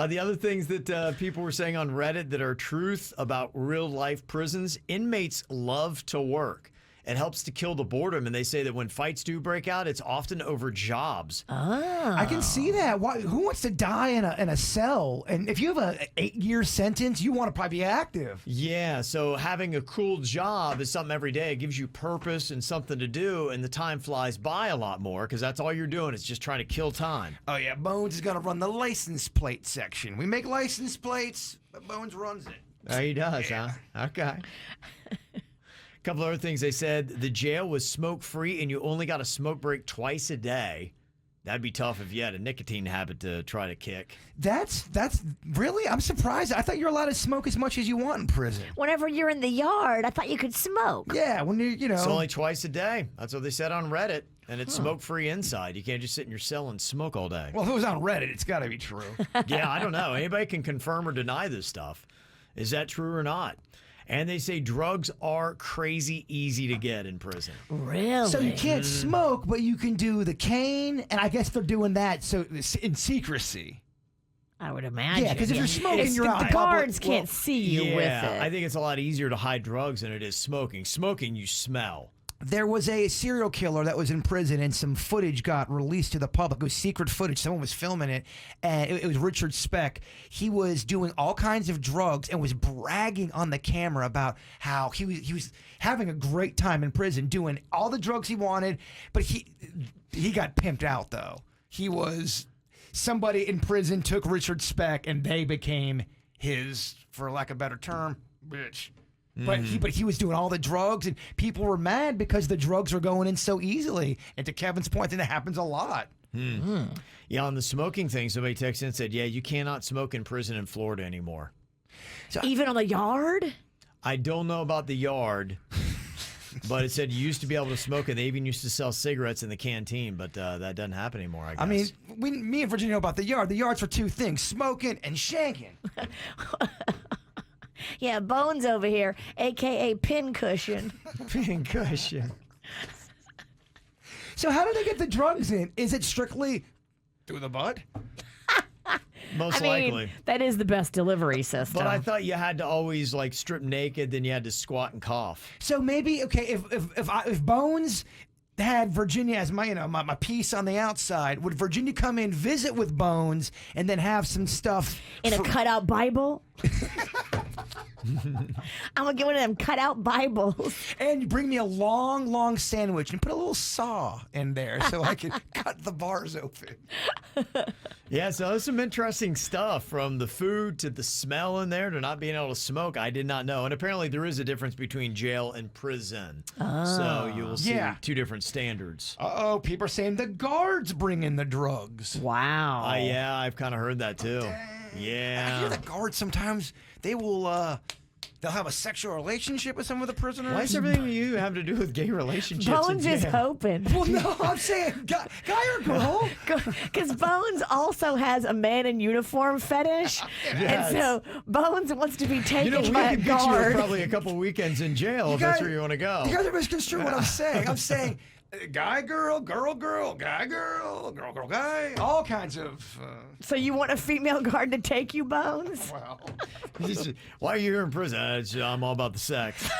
The other things that people were saying on Reddit that are truth about real-life prisons, inmates love to work. It helps to kill the boredom, and they say that when fights do break out, it's often over jobs. Oh. I can see that. Who wants to die in a cell? And if you have an 8-year sentence, you want to probably be active. Yeah, so having a cool job is something every day. It gives you purpose and something to do, and the time flies by a lot more because that's all you're doing is just trying to kill time. Oh, yeah. Bones is going to run the license plate section. We make license plates, but Bones runs it. He does, huh? Okay. A couple other things they said. The jail was smoke-free, and you only got a smoke break twice a day. That'd be tough if you had a nicotine habit to try to kick. That's really, I'm surprised. I thought you're allowed to smoke as much as you want in prison. Whenever you're in the yard, I thought you could smoke. Yeah, when you know. It's only twice a day. That's what they said on Reddit. And it's smoke-free inside. You can't just sit in your cell and smoke all day. Well, if it was on Reddit, it's got to be true. Yeah, I don't know. Anybody can confirm or deny this stuff. Is that true or not? And they say drugs are crazy easy to get in prison. Really? So you can't smoke, but you can do the cane, and I guess they're doing that so in secrecy. I would imagine. Yeah, because if you're smoking, you're out. The guards can't see you with it. I think it's a lot easier to hide drugs than it is smoking. Smoking, you smell. There was a serial killer that was in prison, and some footage got released to the public. It was secret footage. Someone was filming it, and it was Richard Speck. He was doing all kinds of drugs and was bragging on the camera about how he was having a great time in prison, doing all the drugs he wanted. But he got pimped out, though. Somebody in prison took Richard Speck, and they became his, for lack of a better term, bitch. But he was doing all the drugs, and people were mad because the drugs were going in so easily. And to Kevin's point, I think that happens a lot. Yeah, on the smoking thing, somebody texted in and said, yeah, you cannot smoke in prison in Florida anymore. Even on the yard? I don't know about the yard, but it said you used to be able to smoke, and they even used to sell cigarettes in the canteen, but that doesn't happen anymore, I guess. I mean, me and Virginia know about the yard. The yard's for two things, smoking and shanking. Yeah, Bones over here, a.k.a. Pincushion. Pincushion. So how do they get the drugs in? Is it strictly through the butt? Most I mean, likely. that is the best delivery system. But I thought you had to always like strip naked, then you had to squat and cough. So maybe, okay, if Bones had Virginia as my piece on the outside, would Virginia come in, visit with Bones, and then have some stuff in a cutout Bible? I'm gonna get one of them cutout Bibles. And bring me a long sandwich and put a little saw in there so I can cut the bars open. Yeah, so there's some interesting stuff from the food to the smell in there to not being able to smoke. I did not know. And apparently there is a difference between jail and prison. So you will see two different standards. Uh-oh, people are saying the guards bring in the drugs. Wow. Yeah, I've kind of heard that too. Dang. Yeah. I hear the guards sometimes, they will, they'll have a sexual relationship with some of the prisoners. Why is everything you have to do with gay relationships? Bones in is jail? hoping. Well, no, I'm saying guy or girl. Because Bones also has a man in uniform fetish. Yes. And so Bones wants to be taken we by a could get you guard. probably a couple weekends in jail if that's where you want to go. You guys are misconstruing what I'm saying. I'm saying guy, girl, girl, girl, guy, girl, girl, girl, guy. All kinds of... So you want a female guard to take you, Bones? well... Why are you here in prison? I'm all about the sex.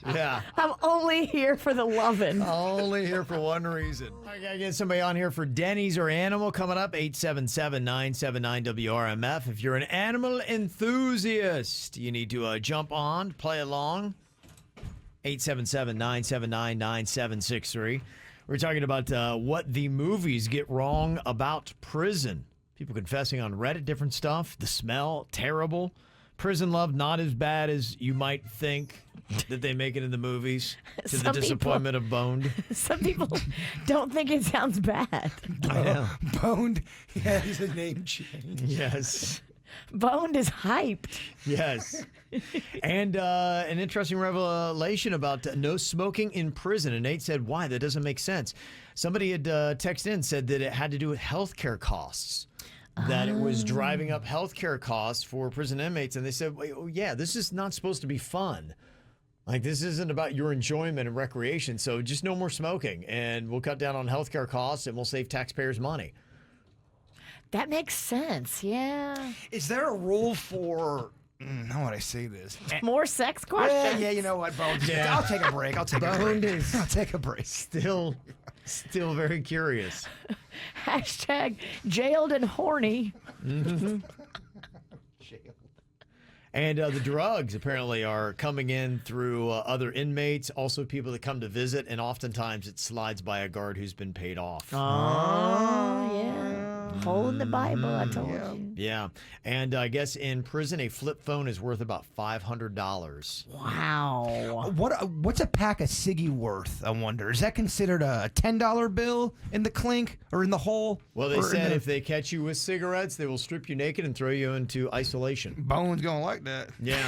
Yeah. I'm only here for the lovin'. Only here for one reason. I gotta get somebody on here for Denny's or Animal coming up. 877-979-WRMF. If you're an animal enthusiast, you need to jump on, play along. 877-979-9763. We're talking about what the movies get wrong about prison. People confessing on Reddit, different stuff. The smell, terrible. Prison love, not as bad as you might think that they make it in the movies. To the disappointment of Boned. Some people don't think it sounds bad. I know. Boned, yeah, he's a name change. Yes. Boned is hyped. Yes. And an interesting revelation about no smoking in prison. And Nate said, why? That doesn't make sense. Somebody had texted in, said that it had to do with healthcare costs. That it was driving up healthcare costs for prison inmates. And they said, oh, yeah, this is not supposed to be fun. Like, this isn't about your enjoyment and recreation. So just no more smoking. And we'll cut down on healthcare costs and we'll save taxpayers money. That makes sense, yeah. Is there a rule for... how would I say this? More sex questions? Yeah, you know what, Bones? Yeah. I'll take a break. I'll take a break. I'll take a break. Still very curious. Hashtag jailed and horny. Mm-hmm. And the drugs apparently are coming in through other inmates, also people that come to visit, and oftentimes it slides by a guard who's been paid off. Oh, yeah. Hole in the Bible, I told you. Yeah. And I guess in prison, a flip phone is worth about $500. Wow. What's a pack of ciggy worth, I wonder? Is that considered a $10 bill in the clink or in the hole? Well, they said if they catch you with cigarettes, they will strip you naked and throw you into isolation. Bones gonna like that. Yeah.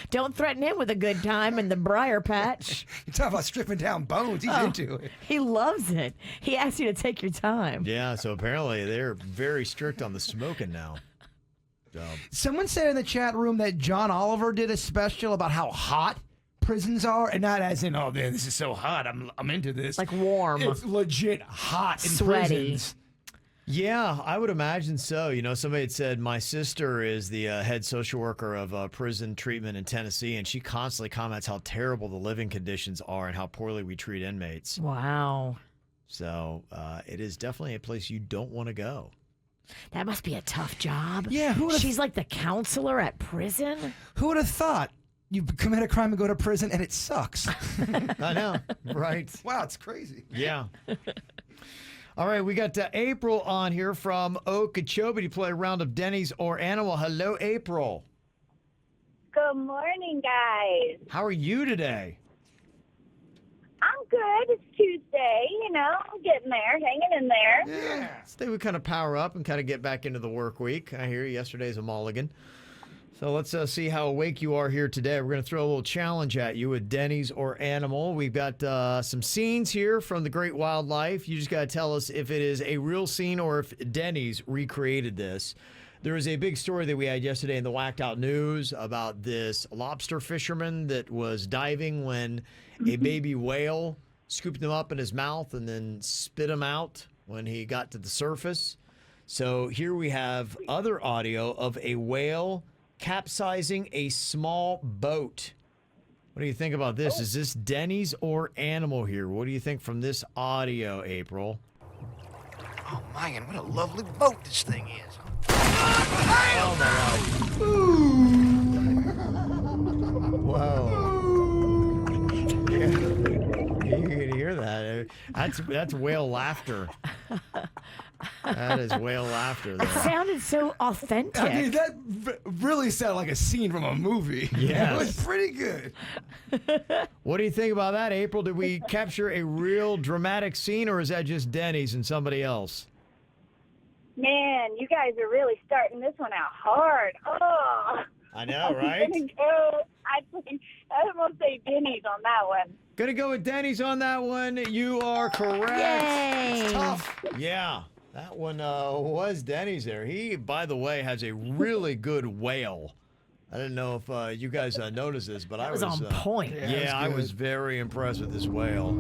Don't threaten him with a good time in the briar patch. You talk about stripping down Bones. He's into it. He loves it. He asks you to take your time. Yeah, so apparently they're very strict on the smoking now. So. Someone said in the chat room that John Oliver did a special about how hot prisons are, and not as in, oh man, this is so hot, I'm into this. Like warm. It's legit hot in Sweaty. prisons. Yeah, I would imagine so. You know, somebody had said my sister is the head social worker of prison treatment in Tennessee, and she constantly comments how terrible the living conditions are and how poorly we treat inmates. Wow. So it is definitely a place you don't want to go. That must be a tough job. Yeah, she's like the counselor at prison. Who would have thought? You commit a crime and go to prison, and it sucks. I know, right? Wow, it's crazy. Yeah. All right, we got April on here from Okeechobee to play a round of Denny's or Animal. Hello, April. Good morning, guys. How are you today? I'm good. It's Tuesday, I'm getting there, hanging in there. Yeah. Today we kind of power up and kind of get back into the work week. I hear yesterday's a mulligan. So let's see how awake you are here today. We're going to throw a little challenge at you with Denny's or Animal. We've got some scenes here from the great wildlife. You just got to tell us if it is a real scene or if Denny's recreated this. There was a big story that we had yesterday in the Whacked Out News about this lobster fisherman that was diving when a baby whale scooped him up in his mouth and then spit him out when he got to the surface. So here we have other audio of a whale capsizing a small boat. What do you think about this? Is this Denny's or Animal here? What do you think from this audio, April? Oh, man, what a lovely boat this thing is. Oh, my God. Whoa. Yeah. You can hear that. That's whale laughter. That is whale laughter there. It sounded so authentic. I mean, that really sounded like a scene from a movie. Yes. It was pretty good. What do you think about that, April? Did we capture a real dramatic scene, or is that just Denny's and somebody else? Man, you guys are really starting this one out hard. Oh. I know, right? I'm going to say Denny's on that one. Gonna go with Denny's on that one. You are correct. Yay. It's tough. Yeah, that one was Denny's there. He, by the way, has a really good whale. I didn't know if you guys noticed this, but I was on point. Yeah, I was very impressed with this whale.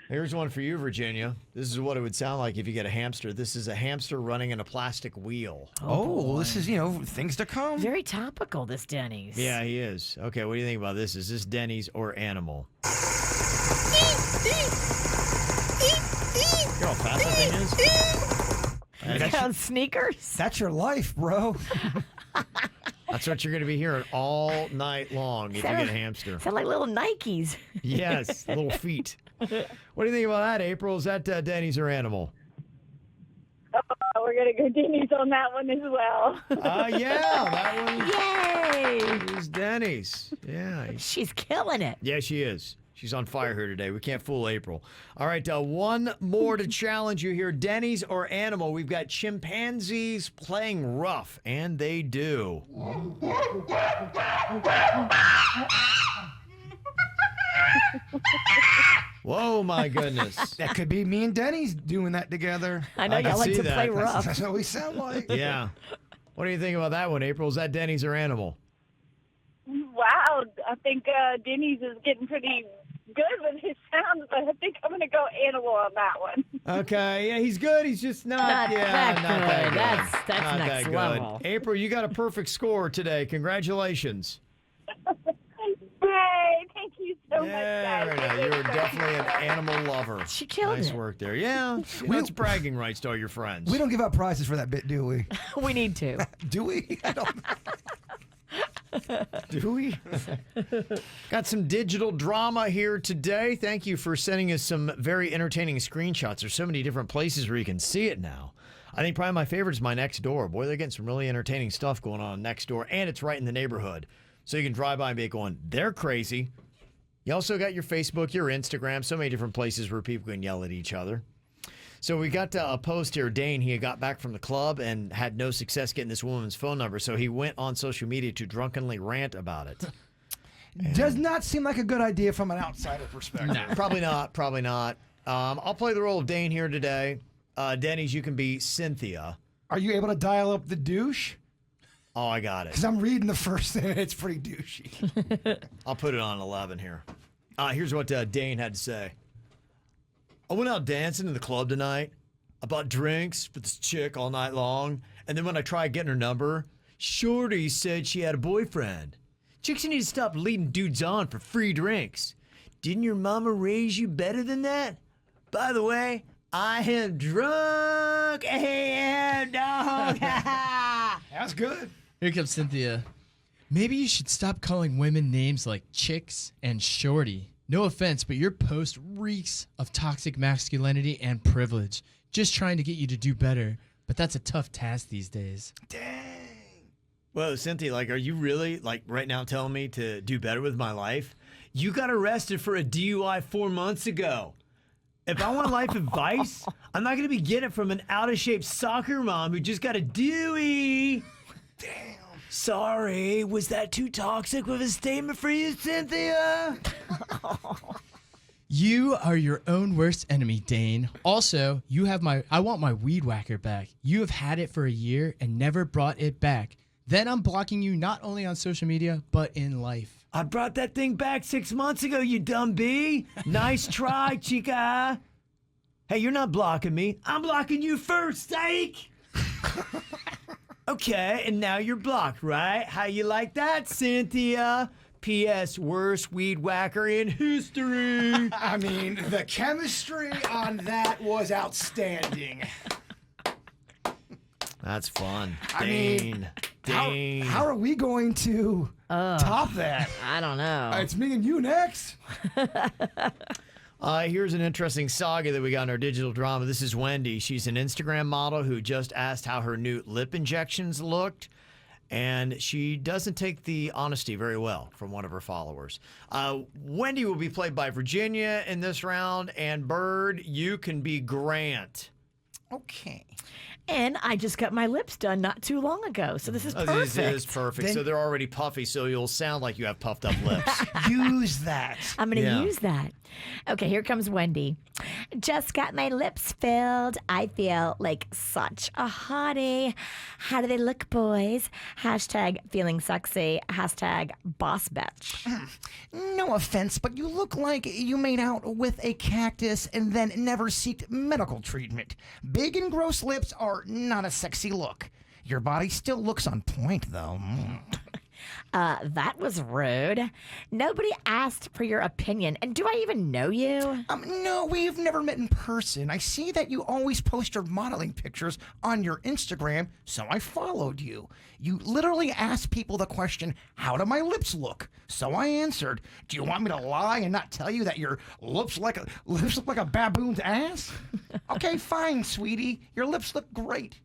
Here's one for you, Virginia. This is what it would sound like if you get a hamster. This is a hamster running in a plastic wheel. Oh, this is, things to come. Very topical, this Denny's. Yeah, he is. Okay, what do you think about this? Is this Denny's or Animal? Hear how fast that thing is? Sound sneakers. That's your life, bro. That's what you're going to be hearing all night long if you get a hamster. Sound like little Nikes. Yes, little feet. What do you think about that, April? Is that Denny's or Animal? Oh, we're going to go Denny's on that one as well. Yeah, that one Yay! is Denny's. Yeah. She's killing it. Yeah, she is. She's on fire here today. We can't fool April. All right, one more to challenge you here. Denny's or Animal? We've got chimpanzees playing rough, and they do. Whoa, my goodness. That could be me and Denny's doing that together. I know I y'all can like see to that. play rough. That's what we sound like. Yeah. What do you think about that one, April? Is that Denny's or Animal? Wow, I think Denny's is getting pretty good with his sounds, but I think I'm going to go Animal on that one. Okay, yeah, he's good. He's just not Not that good. good. That's Not next that good. level. April, you got a perfect score today. Congratulations. Yay, thank you so much, Yeah, guys. right now. You're definitely an animal lover. She killed Nice it. work there. Yeah, that's bragging rights to all your friends. We don't give out prizes for that bit, do we? We need to. Do we? I don't know. Do we? Got some digital drama here today. Thank you for sending us some very entertaining screenshots. There's so many different places where you can see it now. I think probably my favorite is my next door. Boy, they're getting some really entertaining stuff going on next door, and it's right in the neighborhood. So you can drive by and be going, they're crazy. You also got your Facebook, your Instagram, so many different places where people can yell at each other. So we got a post here. Dane, he had got back from the club and had no success getting this woman's phone number, so he went on social media to drunkenly rant about it. Does not seem like a good idea from an outsider perspective. Probably not. Probably not. I'll play the role of Dane here today. Denny's, you can be Cynthia. Are you able to dial up the douche? Oh, I got it. Because I'm reading the first thing, and it's pretty douchey. I'll put it on 11 here. Here's what Dane had to say. I went out dancing in the club tonight. I bought drinks for this chick all night long. And then when I tried getting her number, Shorty said she had a boyfriend. Chicks need to stop leading dudes on for free drinks. Didn't your mama raise you better than that? By the way, I am drunk. AM dog. That's good. Here comes Cynthia. Maybe you should stop calling women names like chicks and shorty. No offense, but your post reeks of toxic masculinity and privilege. Just trying to get you to do better. But that's a tough task these days. Well, Cynthia, like, are you really, like, right now telling me to do better with my life? You got arrested for a DUI 4 months ago. If I want life advice, I'm not going to be getting it from an out-of-shape soccer mom who just got a Dewey. Damn. Sorry, was that too toxic of a statement for you, Cynthia? You are your own worst enemy, Dane. Also, I want my weed whacker back. You have had it for a year and never brought it back. Then I'm blocking you not only on social media, but in life. I brought that thing back 6 months ago, you dumb bee. Nice try, chica. Hey, you're not blocking me. I'm blocking you first, steak. Okay, and now you're blocked, right? How you like that, Cynthia? P.S. Worst weed whacker in history. I mean, the chemistry on that was outstanding. That's fun. I mean, Dane. how are we going to top that? I don't know. It's me and you next. Here's an interesting saga that we got in our digital drama. This is Wendy. She's an Instagram model who just asked how her new lip injections looked. And she doesn't take the honesty very well from one of her followers. Wendy will be played by Virginia in this round. And Bird, you can be Grant. Okay. And I just got my lips done not too long ago, so this is perfect. This is perfect. So they're already puffy, so you'll sound like you have puffed up lips. Use that. I'm going to use that. Okay, here comes Wendy. Just got my lips filled. I feel like such a hottie. How do they look, boys? Hashtag feeling sexy. Hashtag boss bitch. No offense, but you look like you made out with a cactus and then never sought medical treatment. Big and gross lips are not a sexy look. Your body still looks on point, though. That was rude. Nobody asked for your opinion. And do I even know you? No, we've never met in person. I see that you always post your modeling pictures on your Instagram, so I followed you. You literally asked people the question, how do my lips look? So I answered, do you want me to lie and not tell you that your lips look like a baboon's ass? Okay, fine, sweetie. Your lips look great.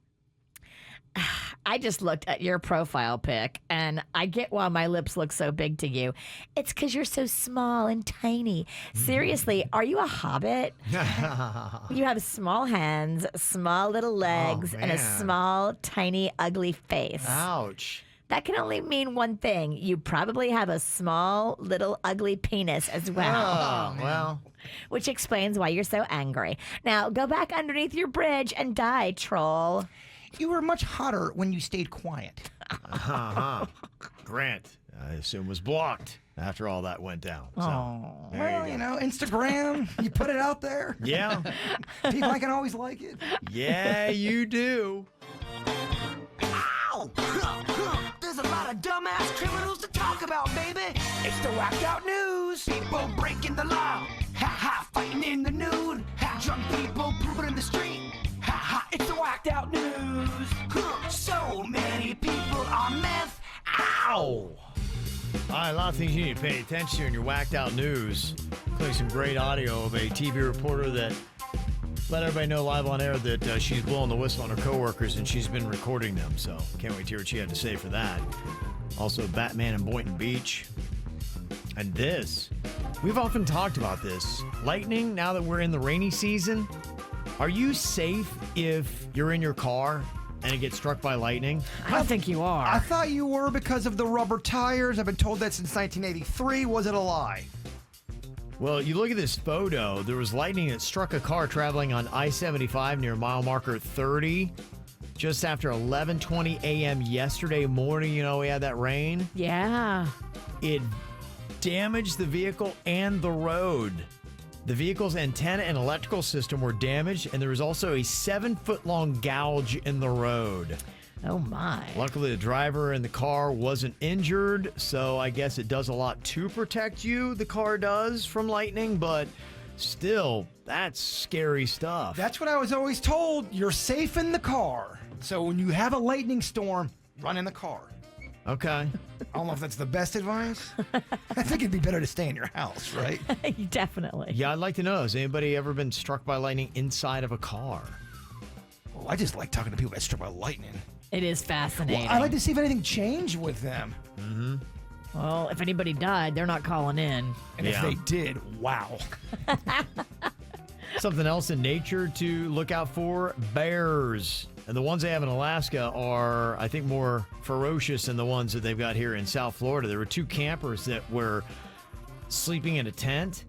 I just looked at your profile pic, and I get why my lips look so big to you. It's because you're so small and tiny. Seriously, are you a hobbit? You have small hands, small little legs, and a small, tiny, ugly face. Ouch. That can only mean one thing. You probably have a small, little, ugly penis as well. Oh, well. Which explains why you're so angry. Now, go back underneath your bridge and die, troll. You were much hotter when you stayed quiet. Grant, I assume, was blocked after all that went down. So, well, you know, Instagram, you put it out there. Yeah. People can always like it. Yeah, you do. Ow! There's a lot of dumbass criminals to talk about, baby. It's the whacked out news. People breaking the law. Ha ha, fighting in the nude. Ha, drunk people pooping in the street. Ha ha, it's the whacked out news. So many people on meth. Ow! All right, a lot of things you need to pay attention to in your whacked out news. Including some great audio of a TV reporter that let everybody know live on air that she's blowing the whistle on her coworkers and she's been recording them. So can't wait to hear what she had to say for that. Also, Batman in Boynton Beach. And this, we've often talked about this. Lightning, now that we're in the rainy season, are you safe if you're in your car and it gets struck by lightning? I don't think you are. I thought you were because of the rubber tires. I've been told that since 1983. Was it a lie? Well, you look at this photo. There was lightning that struck a car traveling on I-75 near mile marker 30 just after 11:20 a.m. yesterday morning. You know, we had that rain. Yeah. It damaged the vehicle and the road. The vehicle's antenna and electrical system were damaged, and there was also a 7-foot-long gouge in the road. Oh, my. Luckily, the driver in the car wasn't injured, so I guess it does a lot to protect you, the car does, from lightning, but still, that's scary stuff. That's what I was always told. You're safe in the car. So when you have a lightning storm, run in the car. Okay. I don't know if that's the best advice. I think it'd be better to stay in your house, right? Definitely. Yeah, I'd like to know, has anybody ever been struck by lightning inside of a car? Well, I just like talking to people that struck by lightning. It is fascinating. Well, I'd like to see if anything changed with them. Mm-hmm. Well, if anybody died, they're not calling in. And if they did, wow. Something else in nature to look out for, bears. And the ones they have in Alaska are, I think, more ferocious than the ones that they've got here in South Florida. There were 2 campers that were sleeping in a tent,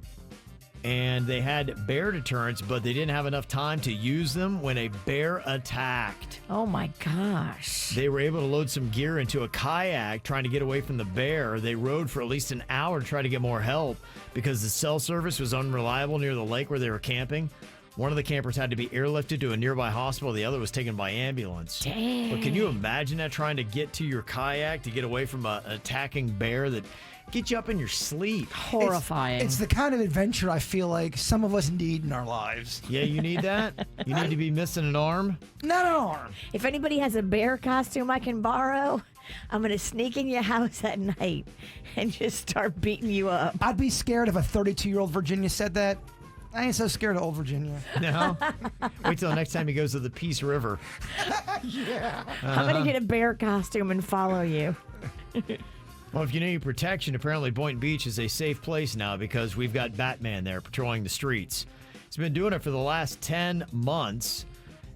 and they had bear deterrents, but they didn't have enough time to use them when a bear attacked. Oh, my gosh. They were able to load some gear into a kayak trying to get away from the bear. They rode for at least an hour to try to get more help because the cell service was unreliable near the lake where they were camping. One of the campers had to be airlifted to a nearby hospital. The other was taken by ambulance. Dang. But can you imagine that, trying to get to your kayak to get away from an attacking bear that gets you up in your sleep? Horrifying. It's the kind of adventure I feel like some of us need in our lives. Yeah, you need that? You need to be missing an arm? Not an arm. If anybody has a bear costume I can borrow, I'm going to sneak in your house at night and just start beating you up. I'd be scared if a 32-year-old Virginia said that. I ain't so scared of old Virginia. No? Wait till the next time he goes to the Peace River. Yeah. I'm going to get a bear costume and follow you. Well, if you need protection, apparently Boynton Beach is a safe place now because we've got Batman there patrolling the streets. He's been doing it for the last 10 months.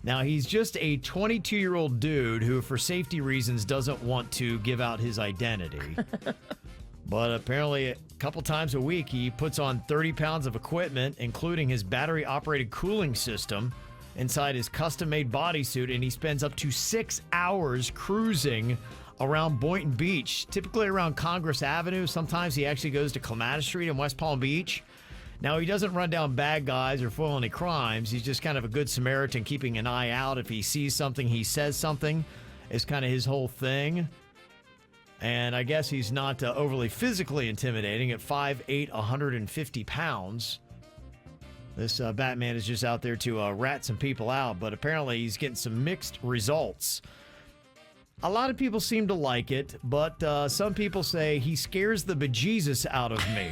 Now, he's just a 22-year-old dude who, for safety reasons, doesn't want to give out his identity. But apparently, a couple times a week, he puts on 30 pounds of equipment, including his battery-operated cooling system, inside his custom-made bodysuit, and he spends up to 6 hours cruising around Boynton Beach, typically around Congress Avenue. Sometimes he actually goes to Clematis Street in West Palm Beach. Now, he doesn't run down bad guys or foil any crimes. He's just kind of a good Samaritan, keeping an eye out. If he sees something, he says something. It's kind of his whole thing. And I guess he's not overly physically intimidating at 5'8", 150 pounds. This Batman is just out there to rat some people out, but apparently he's getting some mixed results. A lot of people seem to like it, but some people say he scares the bejesus out of me.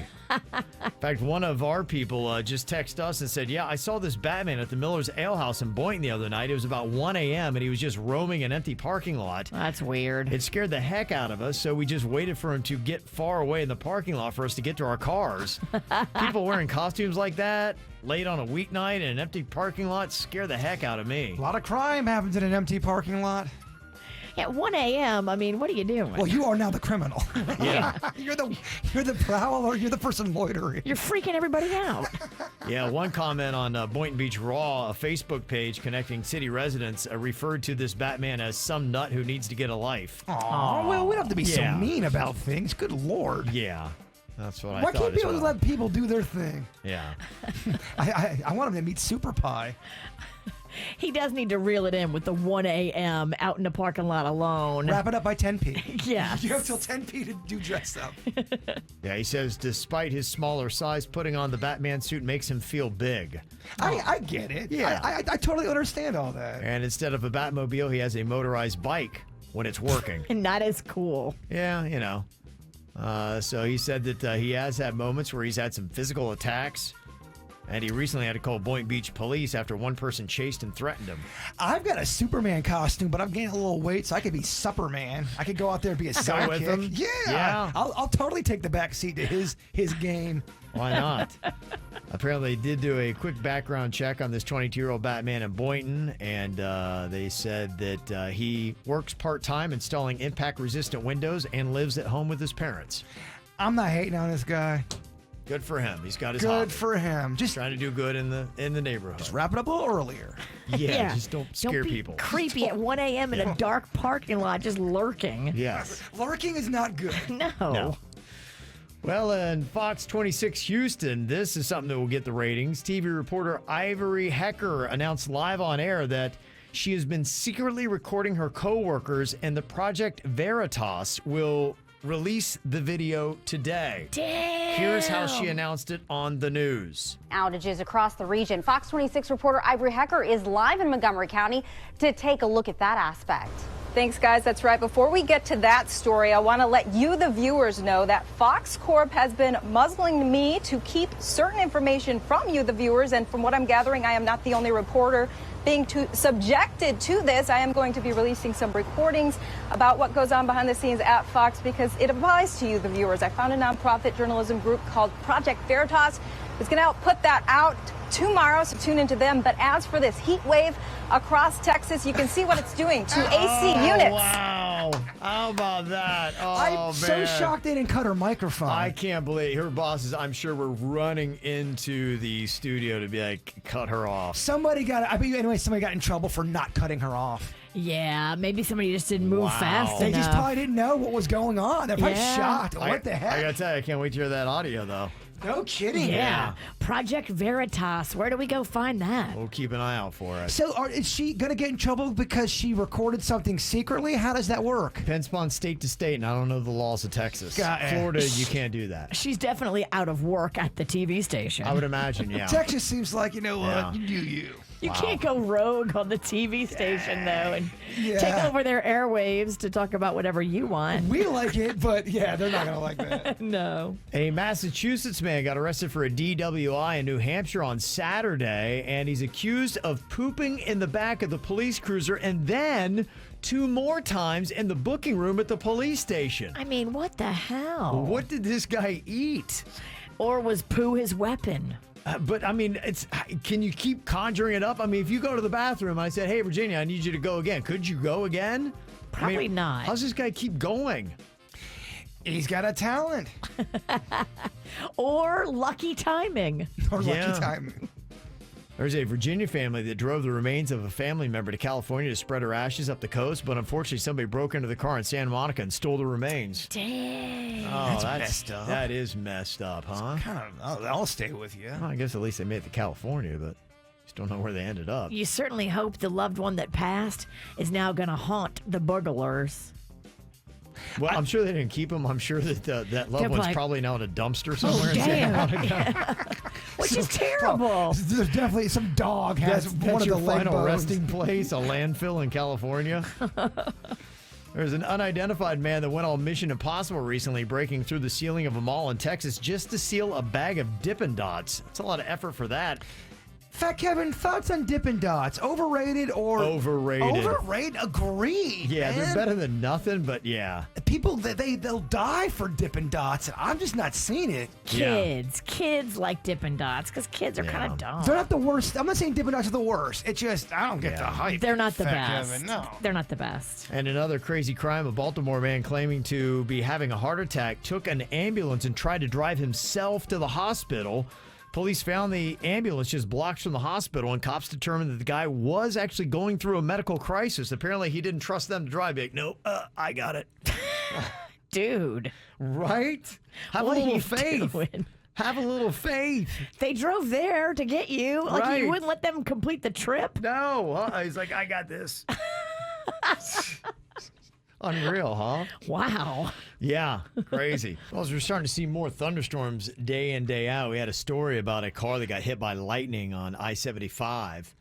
In fact, one of our people just texted us and said, yeah, I saw this Batman at the Miller's Ale House in Boynton the other night. It was about 1 a.m. and he was just roaming an empty parking lot. That's weird. It scared the heck out of us, so we just waited for him to get far away in the parking lot for us to get to our cars. People wearing costumes like that, late on a weeknight in an empty parking lot, scare the heck out of me. A lot of crime happens in an empty parking lot. At 1 a.m., I mean, what are you doing? Well, you are now the criminal. Yeah. You're the prowler. You're the person loitering. You're freaking everybody out. Yeah, one comment on Boynton Beach Raw, a Facebook page connecting city residents, referred to this Batman as some nut who needs to get a life. Aw, well, we don't have to be so Yeah. mean about things. Good Lord. Yeah, that's what I Why thought can't as people well. let people do their thing? Yeah. I want them to meet Super Pie. He does need to reel it in with the 1 a.m. out in the parking lot alone. Wrap it up by 10p. Yes. You have till 10p to do dress up. Yeah, he says despite his smaller size, putting on the Batman suit makes him feel big. I get it. Yeah. I totally understand all that. And instead of a Batmobile, he has a motorized bike when it's working. Not as cool. Yeah, you know. So he said that he has had moments where he's had some physical attacks. And he recently had to call Boynton Beach police after one person chased and threatened him. I've got a Superman costume, but I'm gaining a little weight, so I could be Superman. I could go out there and be a sidekick. with him? Yeah. I'll totally take the back seat to his game. Why not? Apparently, they did do a quick background check on this 22-year-old Batman in Boynton, and they said that he works part-time installing impact-resistant windows and lives at home with his parents. I'm not hating on this guy. Good for him. He's got his Good hobby. for him. Just Trying to do good in the neighborhood. Just wrap it up a little earlier. Yeah, just don't scare be people. Creepy at 1 a.m. in a dark parking lot, just lurking. Yes. Lurking is not good. No. Well, in Fox 26 Houston, this is something that will get the ratings. TV reporter Ivory Hecker announced live on air that she has been secretly recording her coworkers, and the Project Veritas will release the video today. Damn. Here's how she announced it on the news. Outages across the region. Fox 26 reporter Ivory Hecker is live in Montgomery County to take a look at that aspect. Thanks, guys. That's right. Before we get to that story, I want to let you, the viewers, know that Fox Corp has been muzzling me to keep certain information from you, the viewers. And from what I'm gathering, I am not the only reporter being subjected to this. I am going to be releasing some recordings about what goes on behind the scenes at Fox because it applies to you, the viewers. I found a nonprofit journalism group called Project Veritas. It's going to help put that out tomorrow, so tune into them. But as for this heat wave across Texas, you can see what it's doing to AC units. Wow. How about that? Oh, I'm so man. shocked they didn't cut her microphone. I can't believe her bosses, I'm sure, were running into the studio to be like, cut her off. Somebody got in trouble for not cutting her off. Yeah, maybe somebody just didn't move fast They enough. just probably didn't know what was going on. They're probably shocked. What the heck? I gotta tell you, I can't wait to hear that audio, though. No kidding. Yeah. Project Veritas. Where do we go find that? We'll keep an eye out for it. So is she going to get in trouble because she recorded something secretly? How does that work? Depends upon state to state, and I don't know the laws of Texas. Florida, you can't do that. She's definitely out of work at the TV station. I would imagine, yeah. Texas seems like, you know what, you do you. You can't go rogue on the TV station, though, and take over their airwaves to talk about whatever you want. We like it, but yeah, they're not going to like that. No. A Massachusetts man got arrested for a DWI in New Hampshire on Saturday, and he's accused of pooping in the back of the police cruiser and then 2 more times in the booking room at the police station. I mean, what the hell? What did this guy eat? Or was poo his weapon? But I mean, can you keep conjuring it up? I mean, if you go to the bathroom and I said, hey, Virginia, I need you to go again. Could you go again? Probably not. How's this guy keep going? He's got a talent. Or lucky timing. Or lucky timing. There's a Virginia family that drove the remains of a family member to California to spread her ashes up the coast, but unfortunately somebody broke into the car in Santa Monica and stole the remains. Dang. Oh, that's messed up. That is messed up, huh? I'll stay with you. Well, I guess at least they made it to California, but just don't know where they ended up. You certainly hope the loved one that passed is now going to haunt the burglars. Well, I'm sure they didn't keep him. I'm sure that that loved one's probably now in a dumpster somewhere in Santa Monica. Which is terrible. There's definitely some dog has That's one of your the leg final bones. resting place, a landfill in California. There's an unidentified man that went on Mission Impossible recently, breaking through the ceiling of a mall in Texas just to steal a bag of Dippin' Dots. It's a lot of effort for that. Fat Kevin, thoughts on Dippin' Dots? Overrated or Overrated? Overrated? Agree. Yeah, man. they're better than nothing, but yeah. People they'll die for Dippin' Dots, and I'm just not seeing it. Kids like Dippin' Dots because kids are kind of dumb. They're not the worst. I'm not saying Dippin' Dots are the worst. It's just I don't get the hype. They're not the Fat best. Kevin, no. They're not the best. And another crazy crime, a Baltimore man claiming to be having a heart attack took an ambulance and tried to drive himself to the hospital. Police found the ambulance just blocks from the hospital, and cops determined that the guy was actually going through a medical crisis. Apparently, he didn't trust them to drive. Like, nope, I got it. Dude. Right? Have What a are little you faith. doing? Have a little faith. They drove there to get you. Like Right. you wouldn't let them complete the trip? No. He's like, I got this. Unreal, huh? Wow. Yeah, crazy. Well, as we're starting to see more thunderstorms day in, day out, we had a story about a car that got hit by lightning on I-75.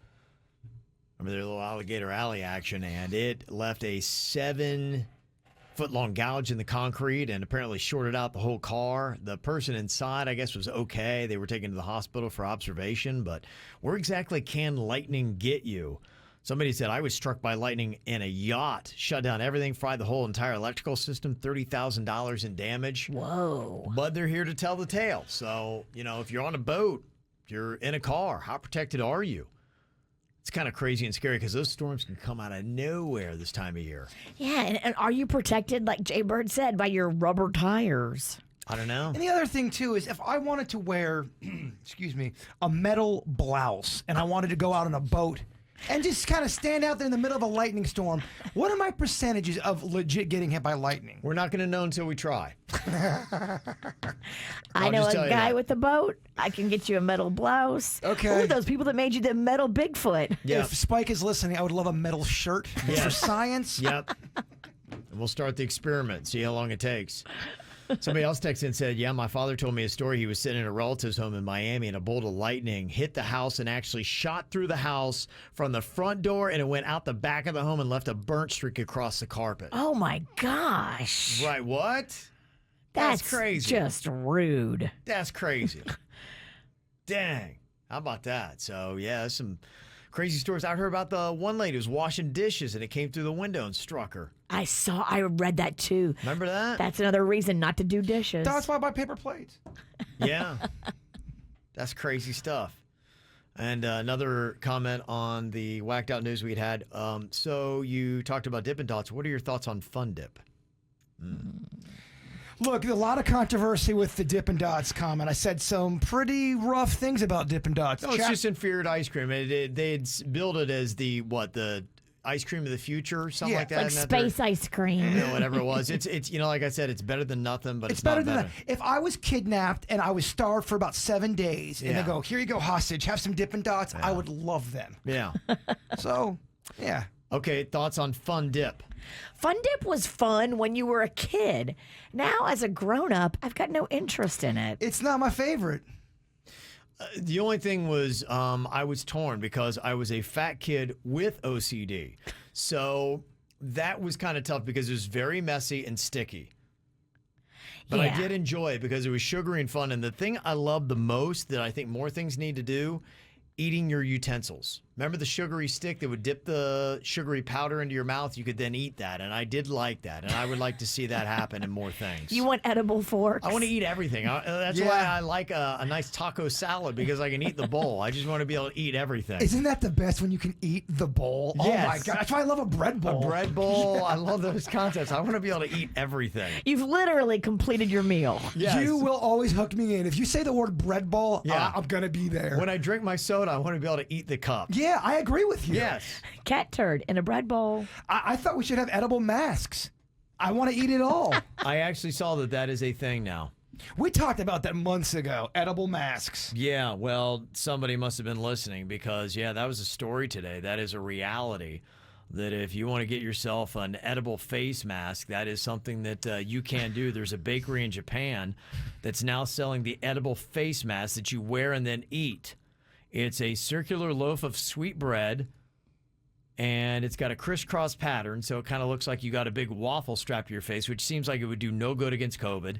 Remember their little Alligator Alley action, and it left a 7-foot-long gouge in the concrete and apparently shorted out the whole car. The person inside, I guess, was okay. They were taken to the hospital for observation, but where exactly can lightning get you? Somebody said, I was struck by lightning in a yacht, shut down everything, fried the whole entire electrical system, $30,000 in damage. Whoa. But they're here to tell the tale. So, if you're on a boat, you're in a car, how protected are you? It's kind of crazy and scary because those storms can come out of nowhere this time of year. Yeah, and are you protected, like Jay Bird said, by your rubber tires? I don't know. And the other thing, too, is if I wanted to wear, a metal blouse and I wanted to go out on a boat and just kind of stand out there in the middle of a lightning storm, what are my percentages of legit getting hit by lightning? We're not going to know until we try. I know a guy with a boat. I can get you a metal blouse. Okay. Ooh, those people that made you the metal Bigfoot. Yep. If Spike is listening, I would love a metal shirt. It's for science. Yep. And we'll start the experiment, see how long it takes. Somebody else texted and said, yeah, my father told me a story. He was sitting in a relative's home in Miami and a bolt of lightning hit the house and actually shot through the house from the front door, and it went out the back of the home and left a burnt streak across the carpet. Oh, my gosh. Right, what? That's crazy. Just rude. That's crazy. Dang. How about that? So, yeah, there's some crazy stories. I heard about the one lady who was washing dishes and it came through the window and struck her. I read that too. Remember that? That's another reason not to do dishes. That's why I buy paper plates. Yeah. That's crazy stuff. And another comment on the whacked out news we'd had. So you talked about Dippin' Dots. What are your thoughts on Fun Dip? Look, a lot of controversy with the Dippin' Dots comment. I said some pretty rough things about Dippin' Dots. No, it's just inferior to ice cream. They'd billed it as the ice cream of the future or something like that. Like space ice cream. You know, whatever it was. It's like I said, it's better than nothing, but it's better not than better. that. If I was kidnapped and I was starved for about 7 days, and Yeah. they go, here you go, hostage, have some Dippin' Dots, I would love them. Yeah. So, yeah. Okay, thoughts on Fun Dip? Fun Dip was fun when you were a kid. Now, as a grown-up, I've got no interest in it. It's not my favorite. The only thing was I was torn because I was a fat kid with OCD. So that was kind of tough because it was very messy and sticky. But I did enjoy it because it was sugary and fun. And the thing I loved the most that I think more things need to do, eating your utensils. Remember the sugary stick that would dip the sugary powder into your mouth? You could then eat that. And I did like that. And I would like to see that happen in more things. You want edible forks? I want to eat everything. That's why I like a nice taco salad, because I can eat the bowl. I just want to be able to eat everything. Isn't that the best when you can eat the bowl? Yes. Oh, my God. That's why I love a bread bowl. A bread bowl. I love those concepts. I want to be able to eat everything. You've literally completed your meal. Yes. You will always hook me in. If you say the word bread bowl, I'm going to be there. When I drink my soda, I want to be able to eat the cup. Yeah, I agree with you. Yes. Cat turd in a bread bowl. I thought we should have edible masks. I want to eat it all. I actually saw that is a thing now. We talked about that months ago, edible masks. Yeah, well, somebody must have been listening because, that was a story today. That is a reality. That if you want to get yourself an edible face mask, that is something that you can do. There's a bakery in Japan that's now selling the edible face mask that you wear and then eat. It's a circular loaf of sweet bread, and it's got a crisscross pattern, so it kind of looks like you got a big waffle strapped to your face, which seems like it would do no good against COVID.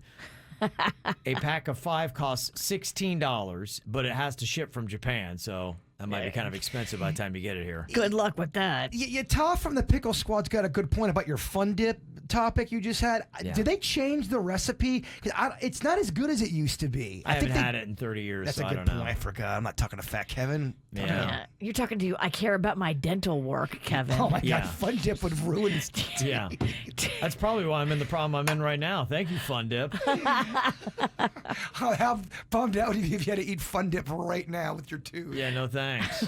A pack of 5 costs $16, but it has to ship from Japan, so that might be kind of expensive by the time you get it here. Good luck with that. Toff from the Pickle Squad's got a good point about your Fun Dip topic you just had. Yeah. Did they change the recipe? 'Cause it's not as good as it used to be. I haven't had it in 30 years, That's so a I good don't point. know. I forgot. I'm not talking to Fat Kevin. Yeah. You're talking to I care about my dental work, Kevin. Oh, my Yeah. God. Fun Dip would ruin his teeth. Yeah. That's probably why I'm in the problem I'm in right now. Thank you, Fun Dip. How bummed out would you be if you had to eat Fun Dip right now with your tooth? Yeah, no thanks.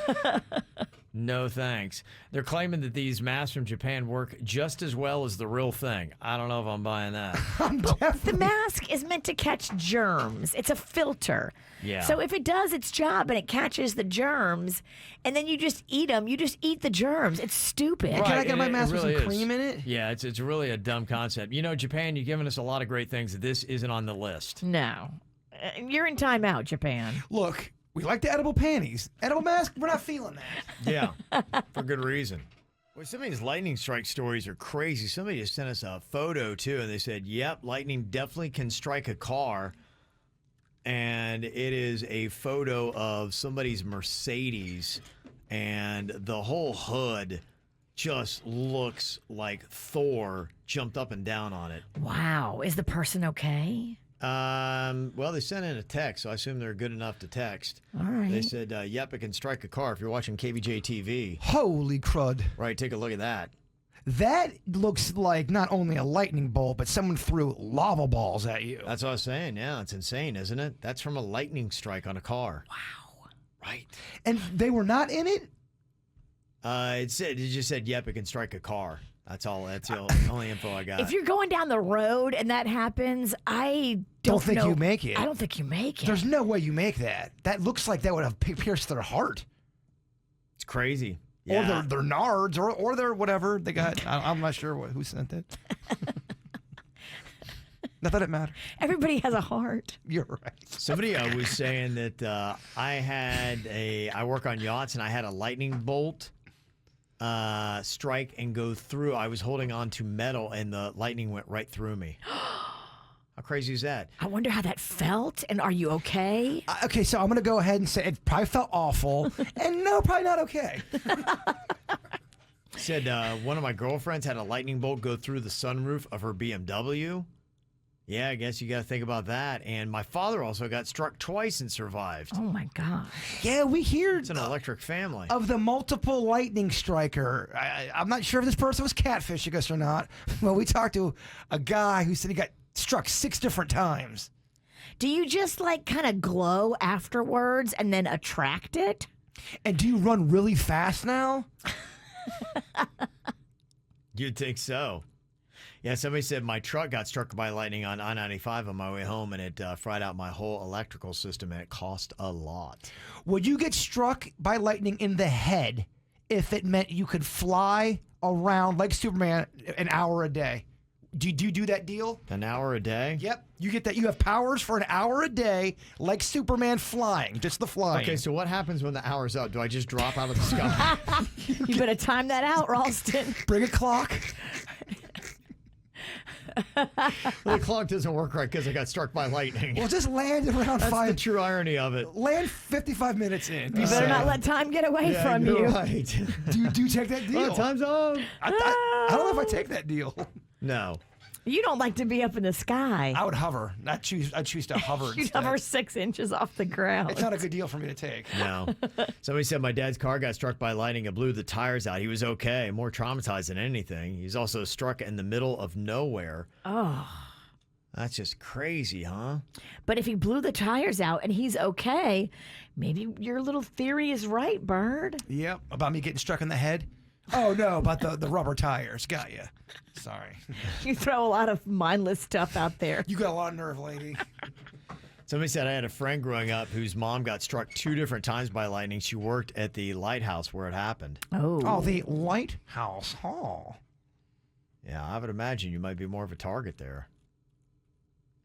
No thanks. They're claiming that these masks from Japan work just as well as the real thing. I don't know if I'm buying that. The mask is meant to catch germs. It's a filter. Yeah. So if it does its job and it catches the germs, and then you just eat them, you just eat the germs. It's stupid. Can I get my it mask with really some is. cream in it? Yeah, it's really a dumb concept. You know, Japan, you've given us a lot of great things. This isn't on the list. No. You're in timeout, Japan. Look, we like the edible panties. Edible mask, we're not feeling that. Yeah, for good reason. Well, some of these lightning strike stories are crazy. Somebody just sent us a photo, too, and they said, yep, lightning definitely can strike a car. And it is a photo of somebody's Mercedes, and the whole hood just looks like Thor jumped up and down on it. Wow. Is the person okay? Well, they sent in a text, so I assume they're good enough to text. All right. They said, yep, it can strike a car. If you're watching KVJ TV, Holy crud. right, take a look at that. That looks like not only a lightning bolt, but someone threw lava balls at you. That's what I was saying. Yeah, it's insane, isn't it? That's from a lightning strike on a car. Wow. Right. And they were not in it? It just said, yep, it can strike a car. That's all. That's the only info I got. If you're going down the road and that happens, I Don't think know. you make it. I don't think you make it. There's no way you make that. That looks like that would have pierced their heart. It's crazy. Or Yeah. their nards, or their whatever they got. I'm not sure who sent it. Not that it matters. Everybody has a heart. You're right. Somebody was saying that I work on yachts and I had a lightning bolt strike and go through. I was holding on to metal and the lightning went right through me. How crazy is that? I wonder how that felt, and are you okay? Okay, so I'm going to go ahead and say it probably felt awful, and no, probably not okay. Said one of my girlfriends had a lightning bolt go through the sunroof of her BMW. Yeah, I guess you got to think about that. And my father also got struck twice and survived. Oh, my gosh. Yeah, we hear It's an electric family. of the multiple lightning striker. I'm not sure if this person was catfishing us or not. Well, we talked to a guy who said he got struck 6 different times. Do you just like kind of glow afterwards and then attract it? And do you run really fast now? You'd think so. Yeah, somebody said my truck got struck by lightning on I-95 on my way home, and it fried out my whole electrical system, and it cost a lot. Would you get struck by lightning in the head if it meant you could fly around like Superman an hour a day? Do you do that deal? An hour a day? Yep. You get that. You have powers for an hour a day like Superman flying, just the flying. Okay, so what happens when the hour's up? Do I just drop out of the sky? You better time that out, Ralston. Bring a clock. Well, the clock doesn't work right because I got struck by lightning. Well, just land around That's 5. the true irony of it. Land 55 minutes in. You better not let time get away from you're you. right. Do you take that deal? Oh, time's up. I don't know if I take that deal. No. You don't like to be up in the sky. I would hover. I'd choose to hover You'd instead. hover 6 inches off the ground. It's not a good deal for me to take. No. Somebody said my dad's car got struck by lightning and blew the tires out. He was okay, more traumatized than anything. He's also struck in the middle of nowhere. Oh. That's just crazy, huh? But if he blew the tires out and he's okay, maybe your little theory is right, Bird. Yep. About me getting struck in the head? Oh, no, about the rubber tires. Got you. Sorry. You throw a lot of mindless stuff out there. You got a lot of nerve, lady. Somebody said I had a friend growing up whose mom got struck 2 different times by lightning. She worked at the lighthouse where it happened. Oh, the lighthouse hall. Yeah, I would imagine you might be more of a target there.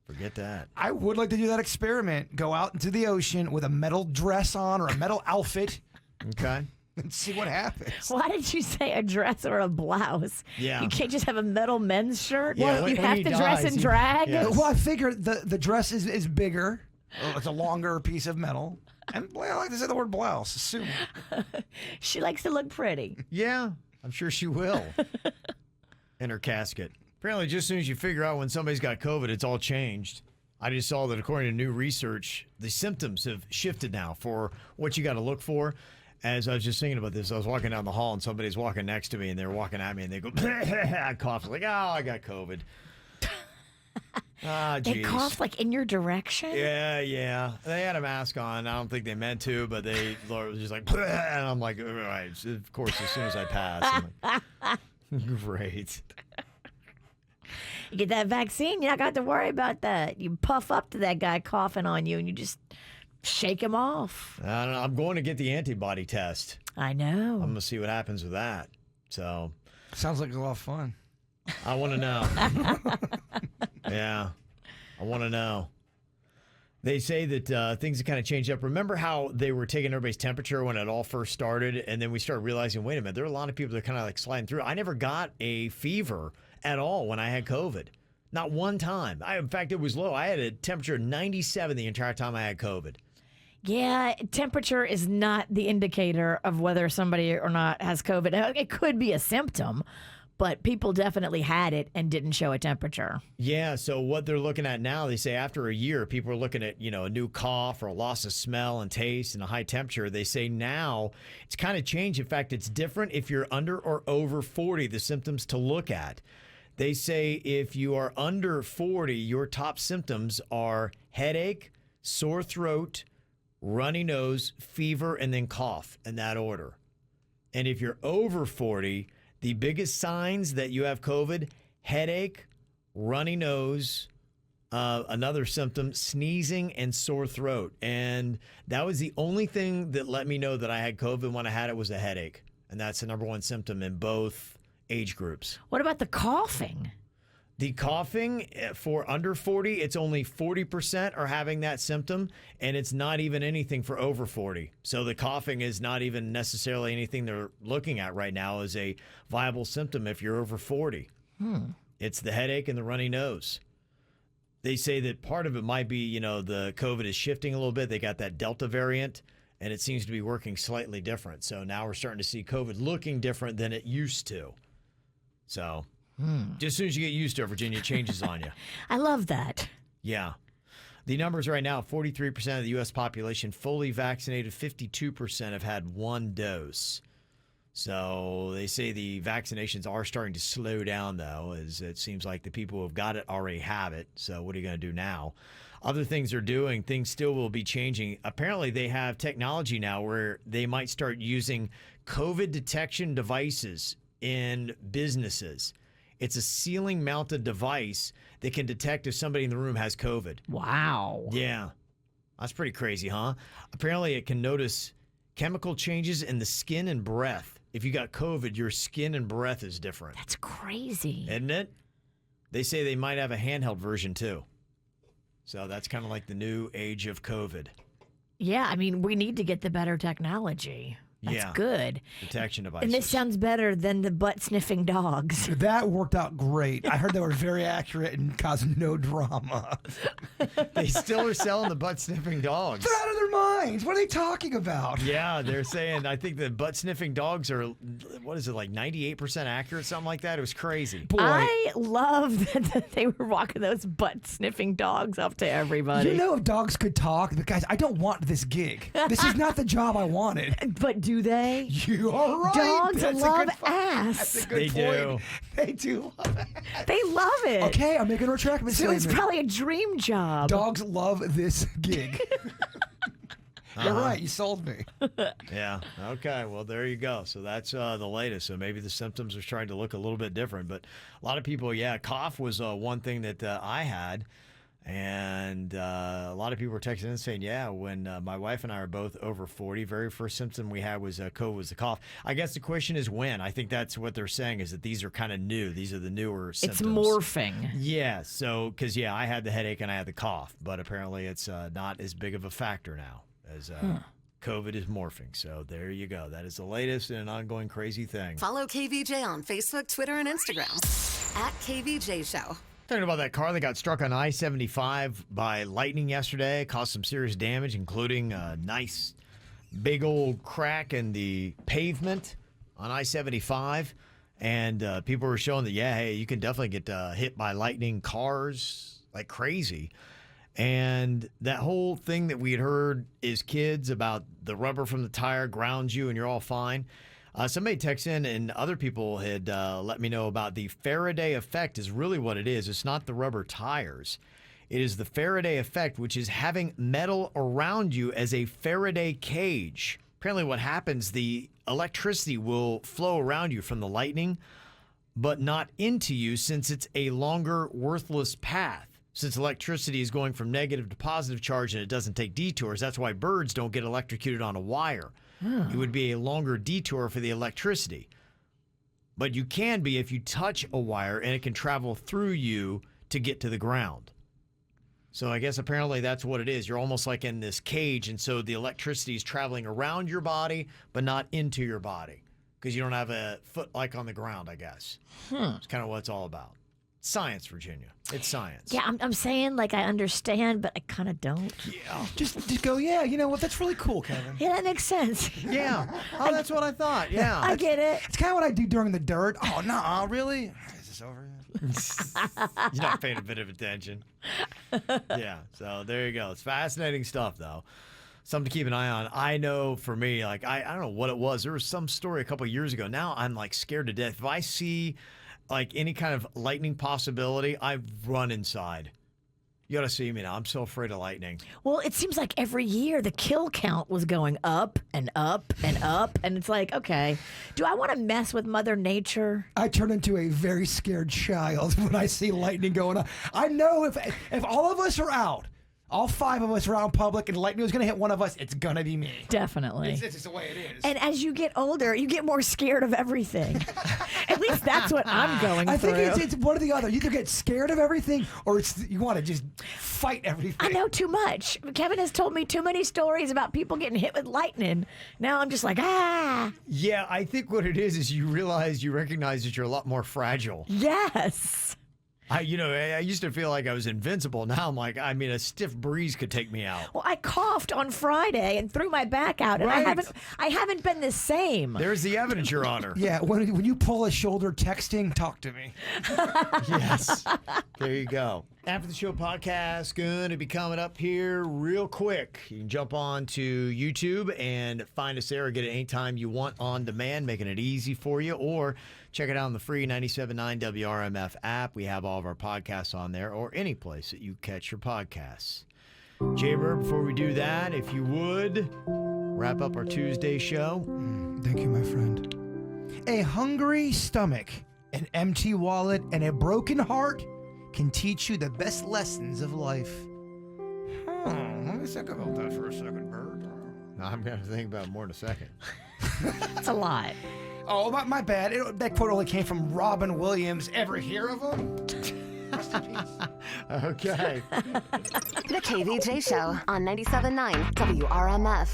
Forget that. I would like to do that experiment. Go out into the ocean with a metal dress on or a metal outfit. Okay. And see what happens. Why did you say a dress or a blouse? Yeah. You can't just have a metal men's shirt. Yeah, You when have he to dress dies, in he- drag. Yes. Well, I figure the dress is bigger. It's a longer piece of metal. And well, I like to say the word blouse. Assume. She likes to look pretty. Yeah, I'm sure she will. In her casket. Apparently, just as soon as you figure out when somebody's got COVID, it's all changed. I just saw that according to new research, the symptoms have shifted now for what you got to look for. As I was just thinking about this, I was walking down the hall and somebody's walking next to me and they're walking at me and they go, I cough. Like, oh, I got COVID. Ah, They geez. cough like in your direction. Yeah. They had a mask on. I don't think they meant to, but they were just like, and I'm like, all right. Of course, as soon as I pass, I'm like, great. You get that vaccine, you're not going to have to worry about that. You puff up to that guy coughing on you and you just shake him off. I don't know. I'm going to get the antibody test. I know. I'm going to see what happens with that. So Sounds like a lot of fun. I want to know. Yeah. I want to know. They say that things have kind of changed up. Remember how they were taking everybody's temperature when it all first started? And then we started realizing, wait a minute, there are a lot of people that are kind of like sliding through. I never got a fever at all when I had COVID. Not one time. In fact, it was low. I had a temperature of 97 the entire time I had COVID. Yeah, temperature is not the indicator of whether somebody or not has COVID. It could be a symptom, but people definitely had it and didn't show a temperature. Yeah, so what they're looking at now, they say after a year, people are looking at, a new cough or a loss of smell and taste and a high temperature. They say now it's kind of changed. In fact, it's different if you're under or over 40, the symptoms to look at. They say if you are under 40, your top symptoms are headache, sore throat, runny nose, fever, and then cough in that order. And if you're over 40, the biggest signs that you have COVID, headache, runny nose, another symptom, sneezing, and sore throat. And that was the only thing that let me know that I had COVID when I had it was a headache. And that's the number one symptom in both age groups. What about the coughing? The coughing for under 40, it's only 40% are having that symptom, and it's not even anything for over 40. So the coughing is not even necessarily anything they're looking at right now as a viable symptom if you're over 40. It's the headache and the runny nose. They say that part of it might be, the COVID is shifting a little bit. They got that Delta variant, and it seems to be working slightly different. So now we're starting to see COVID looking different than it used to. So... just as soon as you get used to it, Virginia, it changes on you. I love that. Yeah. The numbers right now, 43% of the U.S. population fully vaccinated, 52% have had one dose. So they say the vaccinations are starting to slow down, though, as it seems like the people who have got it already have it. So what are you going to do now? Other things they're doing, things still will be changing. Apparently, they have technology now where they might start using COVID detection devices in businesses. It's a ceiling-mounted device that can detect if somebody in the room has COVID. Wow. Yeah. That's pretty crazy, huh? Apparently, it can notice chemical changes in the skin and breath. If you got COVID, your skin and breath is different. That's crazy. Isn't it? They say they might have a handheld version, too. So that's kind of like the new age of COVID. Yeah, I mean, we need to get the better technology. That's good. Detection devices. And this sounds better than the butt-sniffing dogs. That worked out great. I heard they were very accurate and caused no drama. They still are selling the butt-sniffing dogs. They're out of their minds. What are they talking about? Yeah, they're saying, I think the butt-sniffing dogs are, what is it, like 98% accurate, something like that? It was crazy. Boy. I love that they were walking those butt-sniffing dogs up to everybody. You know, if dogs could talk, but guys, I don't want this gig. This is not the job I wanted. But do they? You are right. Dogs That's love ass. ass. That's a good point. They do love ass. They love it. Okay, I'm making a retractment So it's statement. probably a dream job. Dogs love this gig. You're right. You sold me. Yeah. Okay. Well, there you go. So that's the latest. So maybe the symptoms are starting to look a little bit different. But a lot of people, cough was one thing that I had. And a lot of people were texting in saying, when my wife and I are both over 40, very first symptom we had was COVID, was the cough. I guess the question is when. I think that's what they're saying, is that these are kind of new. These are the newer symptoms. It's morphing. Yeah. So, because, I had the headache and I had the cough, but apparently it's not as big of a factor now as COVID is morphing. So there you go. That is the latest in an ongoing crazy thing. Follow KVJ on Facebook, Twitter, and Instagram at KVJ Show. Talking about that car that got struck on I-75 by lightning yesterday, caused some serious damage, including a nice big old crack in the pavement on I-75. And people were showing that, you can definitely get hit by lightning cars like crazy. And that whole thing that we had heard as kids about the rubber from the tire grounds you and you're all fine. Somebody texted in, and other people had let me know about the Faraday effect is really what it is. It's not the rubber tires. It is the Faraday effect, which is having metal around you as a Faraday cage. Apparently what happens, the electricity will flow around you from the lightning, but not into you since it's a longer, worthless path. Since electricity is going from negative to positive charge and it doesn't take detours, that's why birds don't get electrocuted on a wire. It would be a longer detour for the electricity. But you can be if you touch a wire and it can travel through you to get to the ground. So I guess apparently that's what it is. You're almost like in this cage, and so the electricity is traveling around your body, but not into your body because you don't have a foot like on the ground, I guess. It's kind of what it's all about. Science, Virginia. It's science. Yeah, I'm saying like I understand, but I kind of don't. Yeah. Just go, you know what? That's really cool, Kevin. Yeah, that makes sense. Yeah. Oh, that's what I thought. Yeah. I get it. It's kind of what I do during the dirt. Oh, no, really? Is this over yet? You're not paying a bit of attention. Yeah. So there you go. It's fascinating stuff, though. Something to keep an eye on. I know for me, like, I don't know what it was. There was some story a couple of years ago. Now I'm like scared to death. If I see like any kind of lightning possibility, I run inside. You got to see me now. I'm so afraid of lightning. Well, it seems like every year the kill count was going up and up and up. And it's like, okay, do I want to mess with Mother Nature? I turn into a very scared child when I see lightning going on. I know if all of us are out, all 5 of us around public and lightning was going to hit one of us, it's going to be me. Definitely. It's just the way it is. And as you get older, you get more scared of everything. At least that's what I'm going through. I think it's one or the other. You either get scared of everything or you want to just fight everything. I know too much. Kevin has told me too many stories about people getting hit with lightning. Now I'm just like, ah. Yeah, I think what it is you recognize that you're a lot more fragile. Yes. I used to feel like I was invincible. Now I'm like, a stiff breeze could take me out. Well, I coughed on Friday and threw my back out, and Right. I haven't been the same. There's the evidence, Your Honor. Yeah, when you pull a shoulder texting, talk to me. Yes. There you go. After the Show podcast going to be coming up here real quick. You can jump on to YouTube and find us there or get it anytime you want on demand, making it easy for you. Or check it out on the free 97.9 WRMF app. We have all of our podcasts on there or any place that you catch your podcasts. Jaybird, before we do that, if you would, wrap up our Tuesday show. Thank you, my friend. A hungry stomach, an empty wallet, and a broken heart can teach you the best lessons of life. Let me think about that for a second, Bird. I'm going to think about it more in a second. That's a lot. Oh, my bad. That quote only came from Robin Williams. Ever hear of him? Rest in peace. Okay. The KVJ Show on 97.9 WRMF.